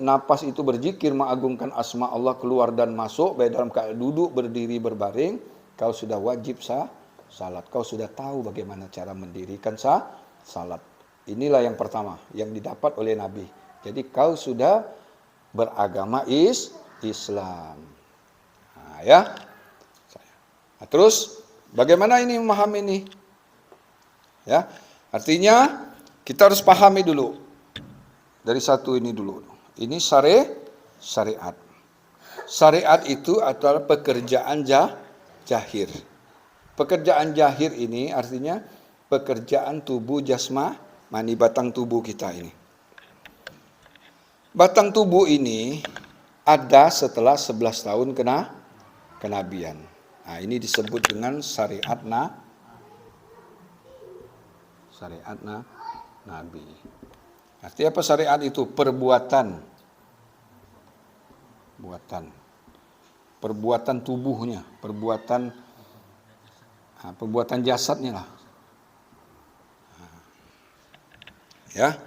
napas itu berzikir mengagungkan asma Allah keluar dan masuk, baik dalam keadaan duduk, berdiri, berbaring, kau sudah wajib salat. Kau sudah tahu bagaimana cara mendirikan salat. Inilah yang pertama yang didapat oleh Nabi. Jadi kau sudah beragama Islam. Ya. Terus bagaimana ini memahami ini? Ya, artinya kita harus pahami dulu dari satu ini dulu. Ini syariat. Syariat itu adalah pekerjaan jahir. Pekerjaan jahir ini artinya pekerjaan tubuh jasmani, batang tubuh kita ini. Batang tubuh ini ada setelah 11 tahun kenabian. Nah, ini disebut dengan syariat Nabi. Artinya apa syariat itu? Perbuatan tubuhnya, perbuatan jasadnya lah. Ya.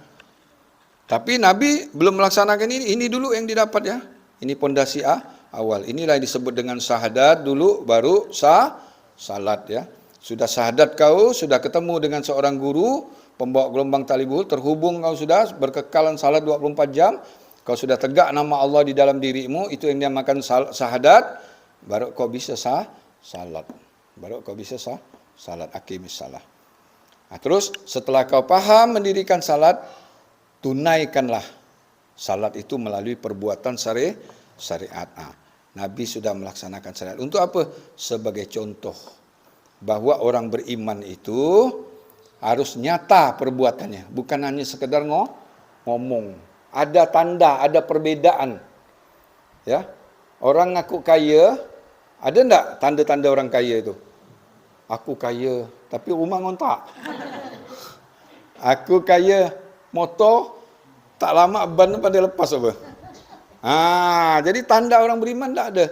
Tapi Nabi belum melaksanakan ini dulu yang didapat ya. Ini pondasi awal. Inilah yang disebut dengan syahadat dulu, baru salat ya. Sudah syahadat kau, sudah ketemu dengan seorang guru, pembawa gelombang tali buhul, terhubung kau sudah, berkekalan salat 24 jam, kau sudah tegak nama Allah di dalam dirimu, itu yang dinamakan syahadat, baru kau bisa salat. Baru kau bisa salat, aqimis salah. Nah, terus setelah kau paham mendirikan salat, tunaikanlah salat itu melalui perbuatan syariat. Nabi sudah melaksanakan syariat. Untuk apa? Sebagai contoh bahwa orang beriman itu harus nyata perbuatannya, bukan hanya sekedar ngomong. Ada tanda, ada perbedaan. Ya. Orang ngaku kaya, ada enggak tanda-tanda orang kaya itu? Aku kaya, tapi rumah ngontrak. Aku kaya, motor tak lama ban pada lepas apa. Jadi tanda orang beriman tak ada.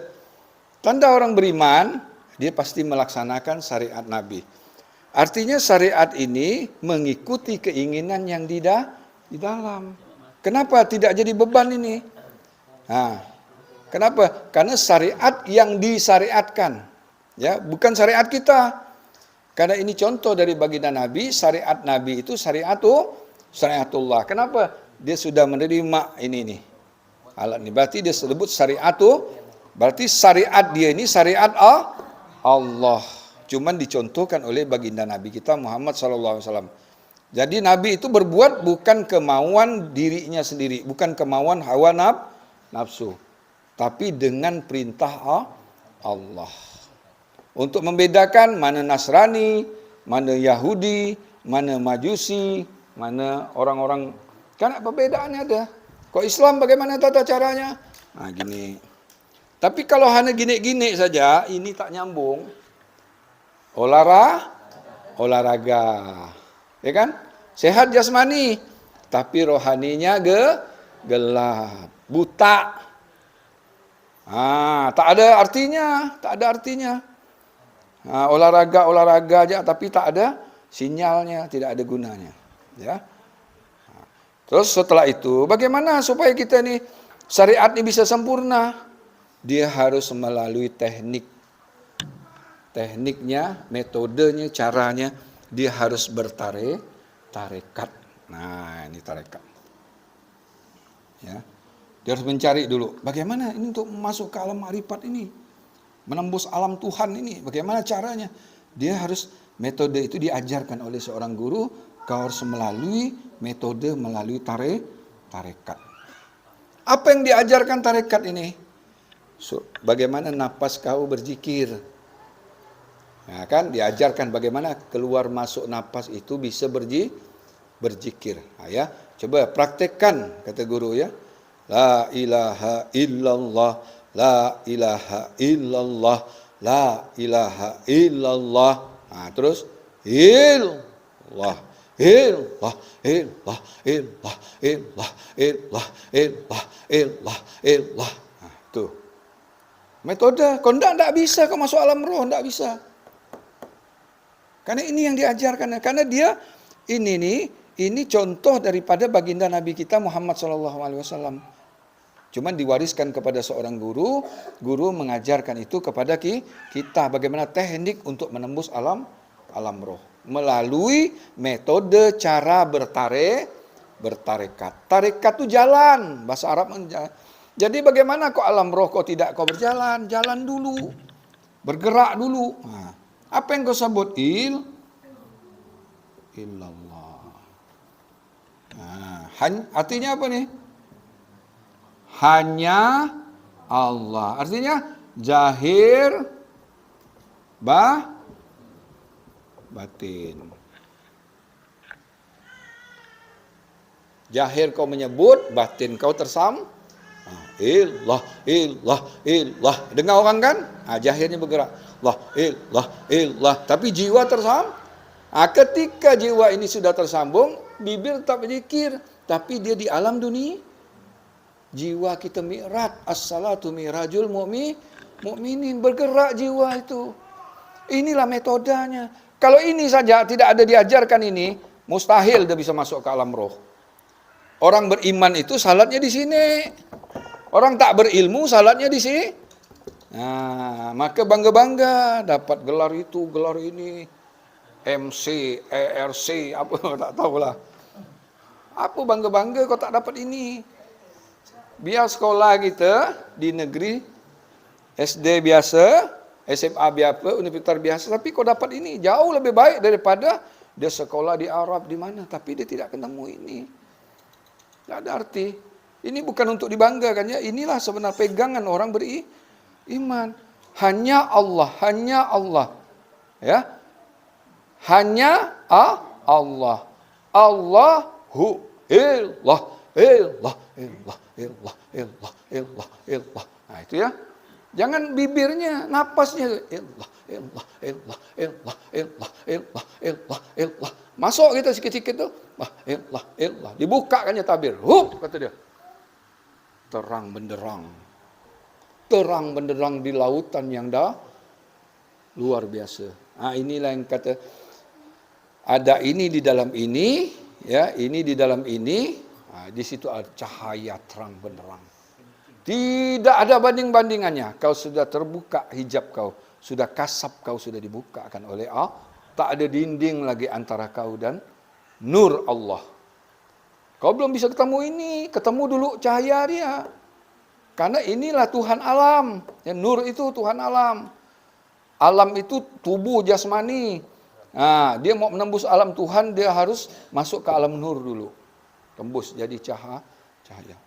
Tanda orang beriman, dia pasti melaksanakan syariat Nabi. Artinya syariat ini mengikuti keinginan yang di dalam. Kenapa tidak jadi beban ini? Kenapa? Karena syariat yang disyariatkan. Ya, bukan syariat kita. Karena ini contoh dari baginda Nabi, syariat Nabi itu syariatullah. Kenapa? Dia sudah menerima ini nih. Alat ini berarti dia sebut berarti syariat dia ini syariat Allah. Cuman dicontohkan oleh baginda Nabi kita Muhammad SAW. Jadi Nabi itu berbuat bukan kemauan dirinya sendiri, bukan kemauan hawa nafsu, tapi dengan perintah Allah. Untuk membedakan mana Nasrani, mana Yahudi, mana Majusi, mana orang-orang, kan perbedaannya ada. Kok Islam bagaimana tata caranya? Gini. Tapi kalau hanya gini-gini saja, ini tak nyambung. Olahraga. Ya kan? Sehat jasmani, tapi rohaninya gelap, buta. Tak ada artinya. Olahraga aja tapi tak ada sinyalnya, tidak ada gunanya. Ya. Terus setelah itu, bagaimana supaya kita ini syariat ini bisa sempurna? Dia harus melalui tekniknya, metodenya, caranya. Dia harus tarekat. Nah, ini tarekat. Ya. Dia harus mencari dulu, bagaimana ini untuk masuk ke alam ma'rifat ini, menembus alam Tuhan ini, bagaimana caranya? Dia harus, metode itu diajarkan oleh seorang guru. Kau harus melalui tarekat. Apa yang diajarkan tarekat ini? Bagaimana napas kau berzikir. Nah, kan diajarkan bagaimana keluar masuk napas itu bisa berzikir. Ya, coba praktekkan kata guru ya. La ilaha illallah, la ilaha illallah, la ilaha illallah. Terus illallah. Tuh. Metode, kau tidak bisa kau masuk alam roh, tidak bisa. Karena ini yang diajarkan, karena dia ini contoh daripada baginda Nabi kita Muhammad SAW. Cuman diwariskan kepada seorang guru mengajarkan itu kepada kita bagaimana teknik untuk menembus alam roh melalui metode cara bertarekat. Tarekat itu jalan, bahasa Arab. Jadi bagaimana kok alam roh kok tidak kau berjalan? Jalan dulu, bergerak dulu. Apa yang kau sebut? Illallah. Artinya apa nih? Hanya Allah. Artinya zahir, batin. Zahir kau menyebut, batin kau illah. Dengar orang kan? Zahirnya bergerak. Illah. Tapi jiwa tersambung. Ketika jiwa ini sudah tersambung, bibir tak berzikir, tapi dia di alam dunia. Jiwa kita mi'raj, as-salatu mi'rajul mu'minin, bergerak jiwa itu. Inilah metodenya. Kalau ini saja tidak ada diajarkan ini, mustahil dia bisa masuk ke alam roh. Orang beriman itu salatnya di sini. Orang tak berilmu salatnya di sini. Nah, maka bangga-bangga dapat gelar itu, gelar ini, MC, ERC, apa tak tahulah. Apa bangga-bangga kau tak dapat ini? Biar sekolah kita di negeri, SD biasa, SMA biasa, universitas biasa, tapi kau dapat ini jauh lebih baik daripada dia sekolah di Arab di mana, tapi dia tidak ketemu ini. Tidak ada arti. Ini bukan untuk dibanggakan ya. Inilah sebenarnya pegangan orang beriman. Hanya Allah, hanya Allah. Ya. Hanya Allah. Allahu illah, illah, illah, illah, illah, illah, illah. Nah, itu ya. Jangan bibirnya, napasnya illah, illah, illah, illah, illah, illah, illah, illah. Masuk kita sikit-sikit tuh. Illah, illah. Dibukakannya tabir. Hup, kata dia. Terang benderang. Terang benderang di lautan yang dah luar biasa. Nah, inilah yang kata ada ini di dalam ini, ya, ini di dalam ini. Nah, di situ ada cahaya terang benderang. Tidak ada banding-bandingannya. Kau sudah terbuka hijab kau, sudah kasab kau sudah dibukakan oleh Allah. Tak ada dinding lagi antara kau dan nur Allah. Kau belum bisa ketemu ini, ketemu dulu cahaya dia. Karena inilah Tuhan alam. Ya, nur itu Tuhan alam. Alam itu tubuh jasmani. Nah, dia mau menembus alam Tuhan, dia harus masuk ke alam nur dulu. Tembus jadi cahaya.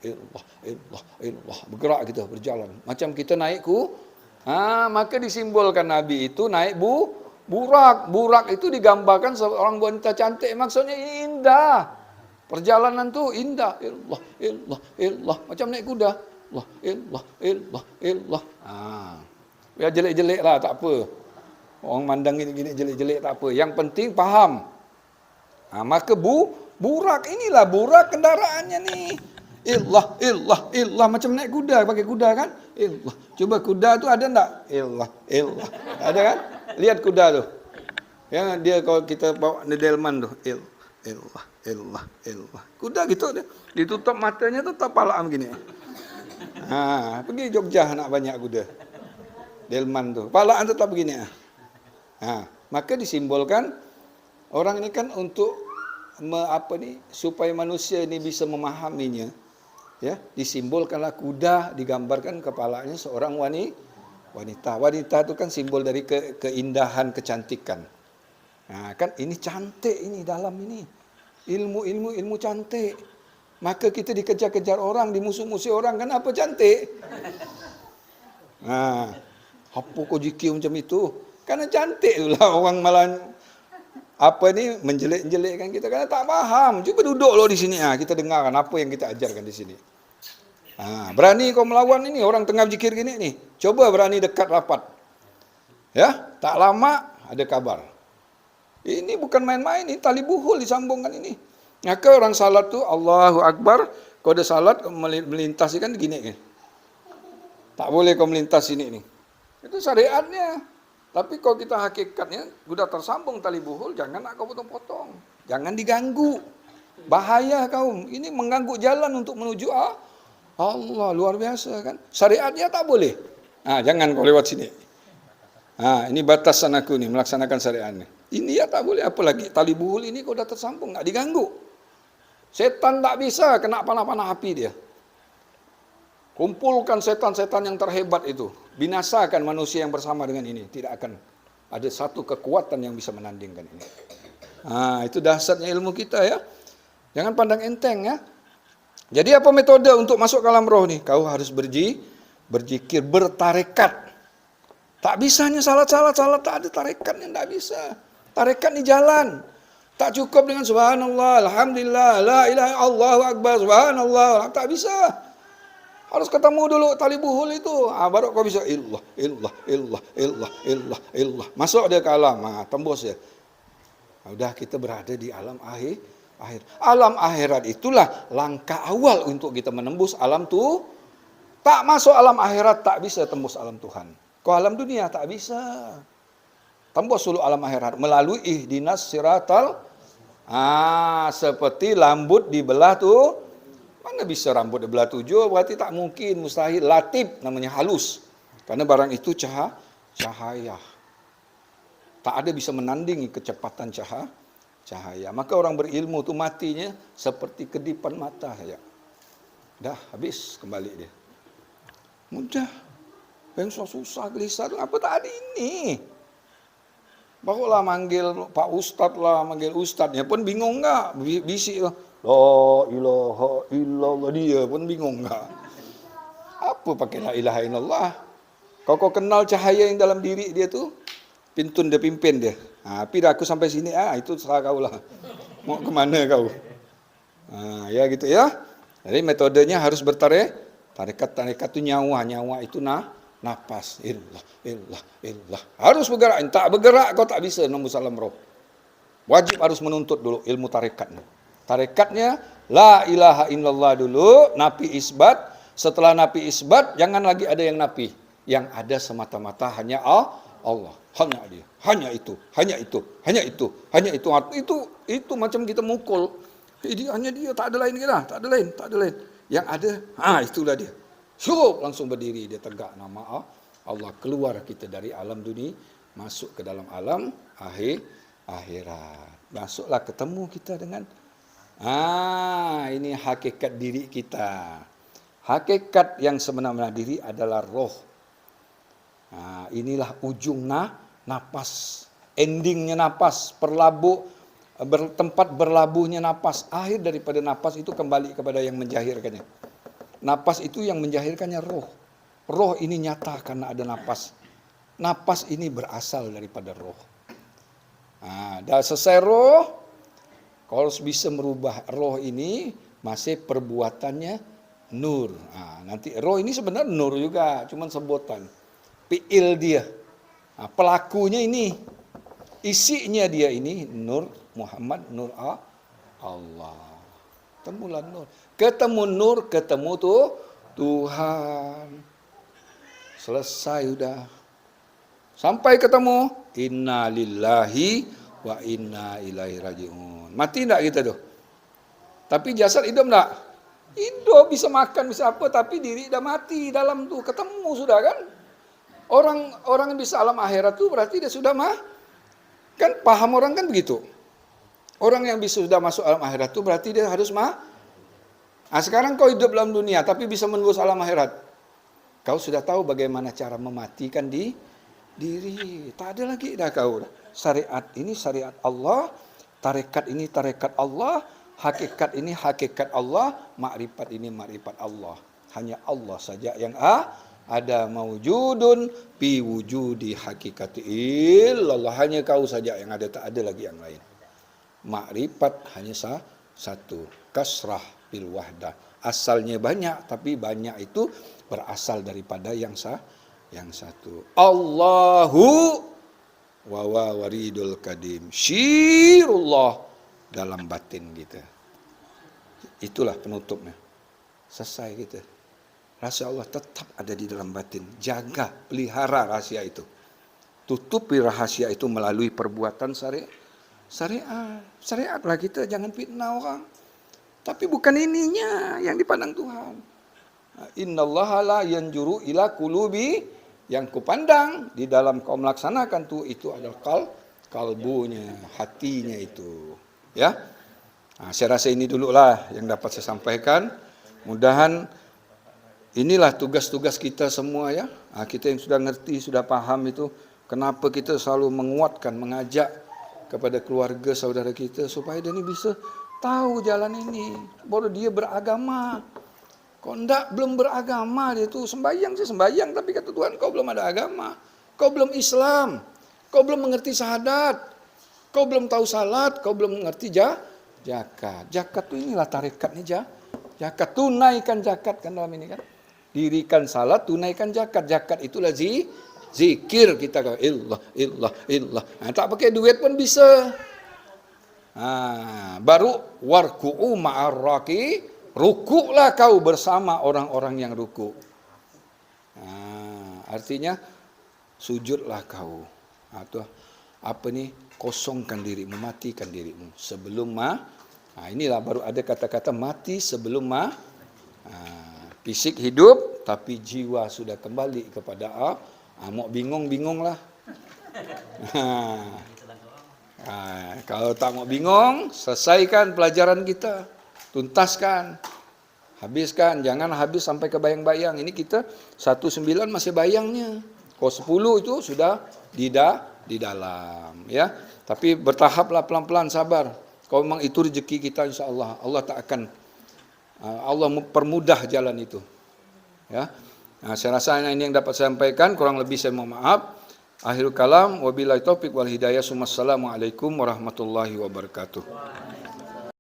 Illah, illah, illah. Bergerak kita, berjalan. Macam kita naik maka disimbolkan Nabi itu naik burak. Burak itu digambarkan seorang wanita cantik. Maksudnya indah. Perjalanan tu indah. Illah, illah, illah. Macam naik kuda. Illah, illah, illah, illah. Ya jelek-jelek lah, tak apa. Orang mandang gini-gini jelek-jelek tak apa. Yang penting faham. Maka burak inilah burak kendaraannya nih. Illah, illah, illah. Macam naik kuda, pakai kuda kan? Illah. Coba kuda tu ada tak? Illah, illah. Ada kan? Lihat kuda tu. Yang dia kalau kita bawa delman tu. Illah, illah, illah. Kuda gitu dia. Ditutup matanya tu tak palak begini. Pergi Jogja nak banyak kuda. Delman tu. Palaan tetap begini. Maka disimbolkan orang ini kan untuk supaya manusia ini bisa memahaminya. Ya, disimbolkanlah kuda, digambarkan kepalanya seorang wanita. Wanita itu kan simbol dari keindahan, kecantikan. Nah, kan ini cantik ini dalam ini. Ilmu cantik. Maka kita dikejar-kejar orang, dimusuh-musuh orang kan apa cantik. Apa kau jikir macam itu? Karena cantik itulah orang malah menjelek-jelekkan kita karena tak faham. Cuba duduk lo di sini kita dengarkan apa yang kita ajarkan di sini. Berani kau melawan ini orang tengah zikir gini nih. Coba berani dekat rapat. Ya, tak lama ada kabar. Ini bukan main-main, ini tali buhul disambungkan ini. Maka orang salat tu Allahu Akbar, kau ada salat melintas kan gini kan. Tak boleh kau melintas sini nih. Itu syariatnya. Tapi kalau kita hakikatnya sudah tersambung tali buhul, jangan nak kau potong-potong. Jangan diganggu. Bahaya kaum. Ini mengganggu jalan untuk menuju Allah. Luar biasa kan. Syariatnya tak boleh. Jangan kau lewat sini. Ini batasan aku nih melaksanakan syariatnya. Ini ya tak boleh. Apalagi tali buhul ini kau sudah tersambung. Tak diganggu. Setan tak bisa kena panah-panah api dia. Kumpulkan setan-setan yang terhebat itu. Binasakan manusia yang bersama dengan ini. Tidak akan ada satu kekuatan yang bisa menandingkan ini. Itu dahsyatnya ilmu kita ya. Jangan pandang enteng ya. Jadi apa metode untuk masuk ke alam roh nih? Kau harus berzikir, bertarekat. Tak bisa hanya salat tak ada tarekatnya, tak bisa. Tarekat di jalan. Tak cukup dengan subhanallah, alhamdulillah, la ilaha Allahu akbar, subhanallah. Tak bisa. Harus ketemu dulu tali buhul itu. Baru kau bisa illah, illah, illah, illah, illah, illah. Masuk dia ke alam, tembus dia. Udah kita berada di alam akhir. Alam akhirat itulah langkah awal untuk kita menembus alam tu. Tak masuk alam akhirat tak bisa tembus alam Tuhan. Kau alam dunia tak bisa. Tembus dulu alam akhirat melalui ihdinas siratal. Seperti lambut dibelah tu Mana bisa rambut belah 7, berarti tak mungkin, mustahil. Latib namanya halus. Karena barang itu cahaya. Tak ada bisa menandingi kecepatan cahaya. Maka orang berilmu tu matinya seperti kedipan mata saja. Dah habis kembali dia. Mudah. Yang susah gelisah tu apa tak ada ini. Barulah manggil Pak Ustadz lah, manggil Ustadznya pun bingung enggak? Bisik lah. La ilaha illallah, dia pun bingung enggak? Apa pakai la ilaha illallah? Kau kenal cahaya yang dalam diri dia tu? Pintun dia pimpin dia. Tapi dah aku sampai sini, itu serah kau lah. Mau kemana kau? Ya gitu ya. Jadi metodenya harus tarekat tu nyawa itu napas. Illah. Harus bergerak. Tak bergerak kau tak bisa nombor salam roh. Wajib harus menuntut dulu ilmu tarekatnya. Tarekatnya la ilaha illallah dulu, nafi isbat. Setelah nafi isbat, jangan lagi ada yang nafi. Yang ada semata-mata hanya Allah. Hanya dia. Hanya itu. Itu macam kita mukul. Hanya dia, tak ada lain kita. Tak ada lain. Yang ada, itulah dia. Syuruh langsung berdiri, dia tegak nama Allah. Keluar kita dari alam dunia, masuk ke dalam alam akhirat. Masuklah ketemu kita dengan ini hakikat diri kita. Hakikat yang sebenar-benar diri adalah roh. Inilah ujung napas, endingnya napas, tempat berlabuhnya napas. Akhir daripada napas itu kembali kepada yang menjahirkannya. Napas itu yang menjahirkannya roh. Roh ini nyata karena ada napas. Napas ini berasal daripada roh. Dah selesai roh, kalau bisa merubah roh ini, masih perbuatannya nur. Nanti roh ini sebenarnya nur juga, cuman sebutan. Fi'il dia. Pelakunya ini. Isinya dia ini Nur Muhammad, Nur Allah. Temulah nur. Ketemu nur, ketemu Tuhan. Selesai sudah. Sampai ketemu, inna lillahi wa inna ilaihi raji'un. Mati enggak kita tuh? Tapi jasad hidup enggak? Hidup, bisa makan, bisa apa, tapi diri dah mati dalam tuh. Ketemu sudah kan? Orang yang bisa alam akhirat tuh berarti dia sudah kan paham orang kan begitu. Orang yang bisa sudah masuk alam akhirat tuh berarti dia harus sekarang kau hidup dalam dunia tapi bisa menembus alam akhirat. Kau sudah tahu bagaimana cara mematikan diri. Tak ada lagi dah kau. Syariat ini syariat Allah, tarekat ini tarekat Allah, hakikat ini hakikat Allah, makrifat ini makrifat Allah. Hanya Allah saja yang ada mawjudun fi wujudi hakikati illallah. Hanya kau saja yang ada, tak ada lagi yang lain. Makrifat hanya satu. Kasrah bil wahdah. Asalnya banyak, tapi banyak itu berasal daripada yang satu. Allahu wa waridul kadim. Syirullah dalam batin kita. Itulah penutupnya. Selesai kita. Rahasia Allah tetap ada di dalam batin. Jaga, pelihara rahasia itu. Tutupi rahasia itu melalui perbuatan syariat. Syariatlah kita, jangan fitnah orang. Tapi bukan ininya yang dipandang Tuhan. Innallaha la yanjuru ila qulubi, yang kupandang di dalam kau melaksanakan itu adalah kalbunya, hatinya itu. Ya. Saya rasa ini dululah yang dapat saya sampaikan. Mudahan inilah tugas-tugas kita semua ya. Kita yang sudah ngerti, sudah paham itu, kenapa kita selalu menguatkan, mengajak kepada keluarga saudara kita supaya dia ini bisa tahu jalan ini. Baru dia beragama. Kau belum beragama, dia tuh sembahyang sih sembahyang, tapi kata Tuhan kau belum ada agama. Kau belum Islam. Kau belum mengerti syahadat. Kau belum tahu salat, kau belum mengerti zakat. Zakat itu inilah tarikatnya zakat. Tunaikan zakat kan dalam ini kan. Dirikan salat, tunaikan zakat. Zakat itulah zikir kita. Illah. Tak pakai duit pun bisa. Baru warku'u ma'arraki, rukuklah kau bersama orang-orang yang rukuk. Artinya sujudlah kau. Atau kosongkan dirimu, matikan dirimu sebelum inilah baru ada kata-kata mati sebelum Fisik hidup tapi jiwa sudah kembali kepada mau bingung lah. Kalau tak mau bingung, selesaikan pelajaran kita, tuntaskan, habiskan, jangan habis sampai ke bayang-bayang. Ini kita 19 masih bayangnya, kalau 10 itu sudah di dalam, ya. Tapi bertahaplah, pelan-pelan, sabar. Kalau memang itu rezeki kita, insya Allah, Allah tak akan, Allah mempermudah jalan itu, ya. Nah, saya rasa ini yang dapat saya sampaikan, kurang lebih saya mohon maaf. Akhirul kalam, wabillahi taufiq wal hidayah. Assalamualaikum warahmatullahi wabarakatuh.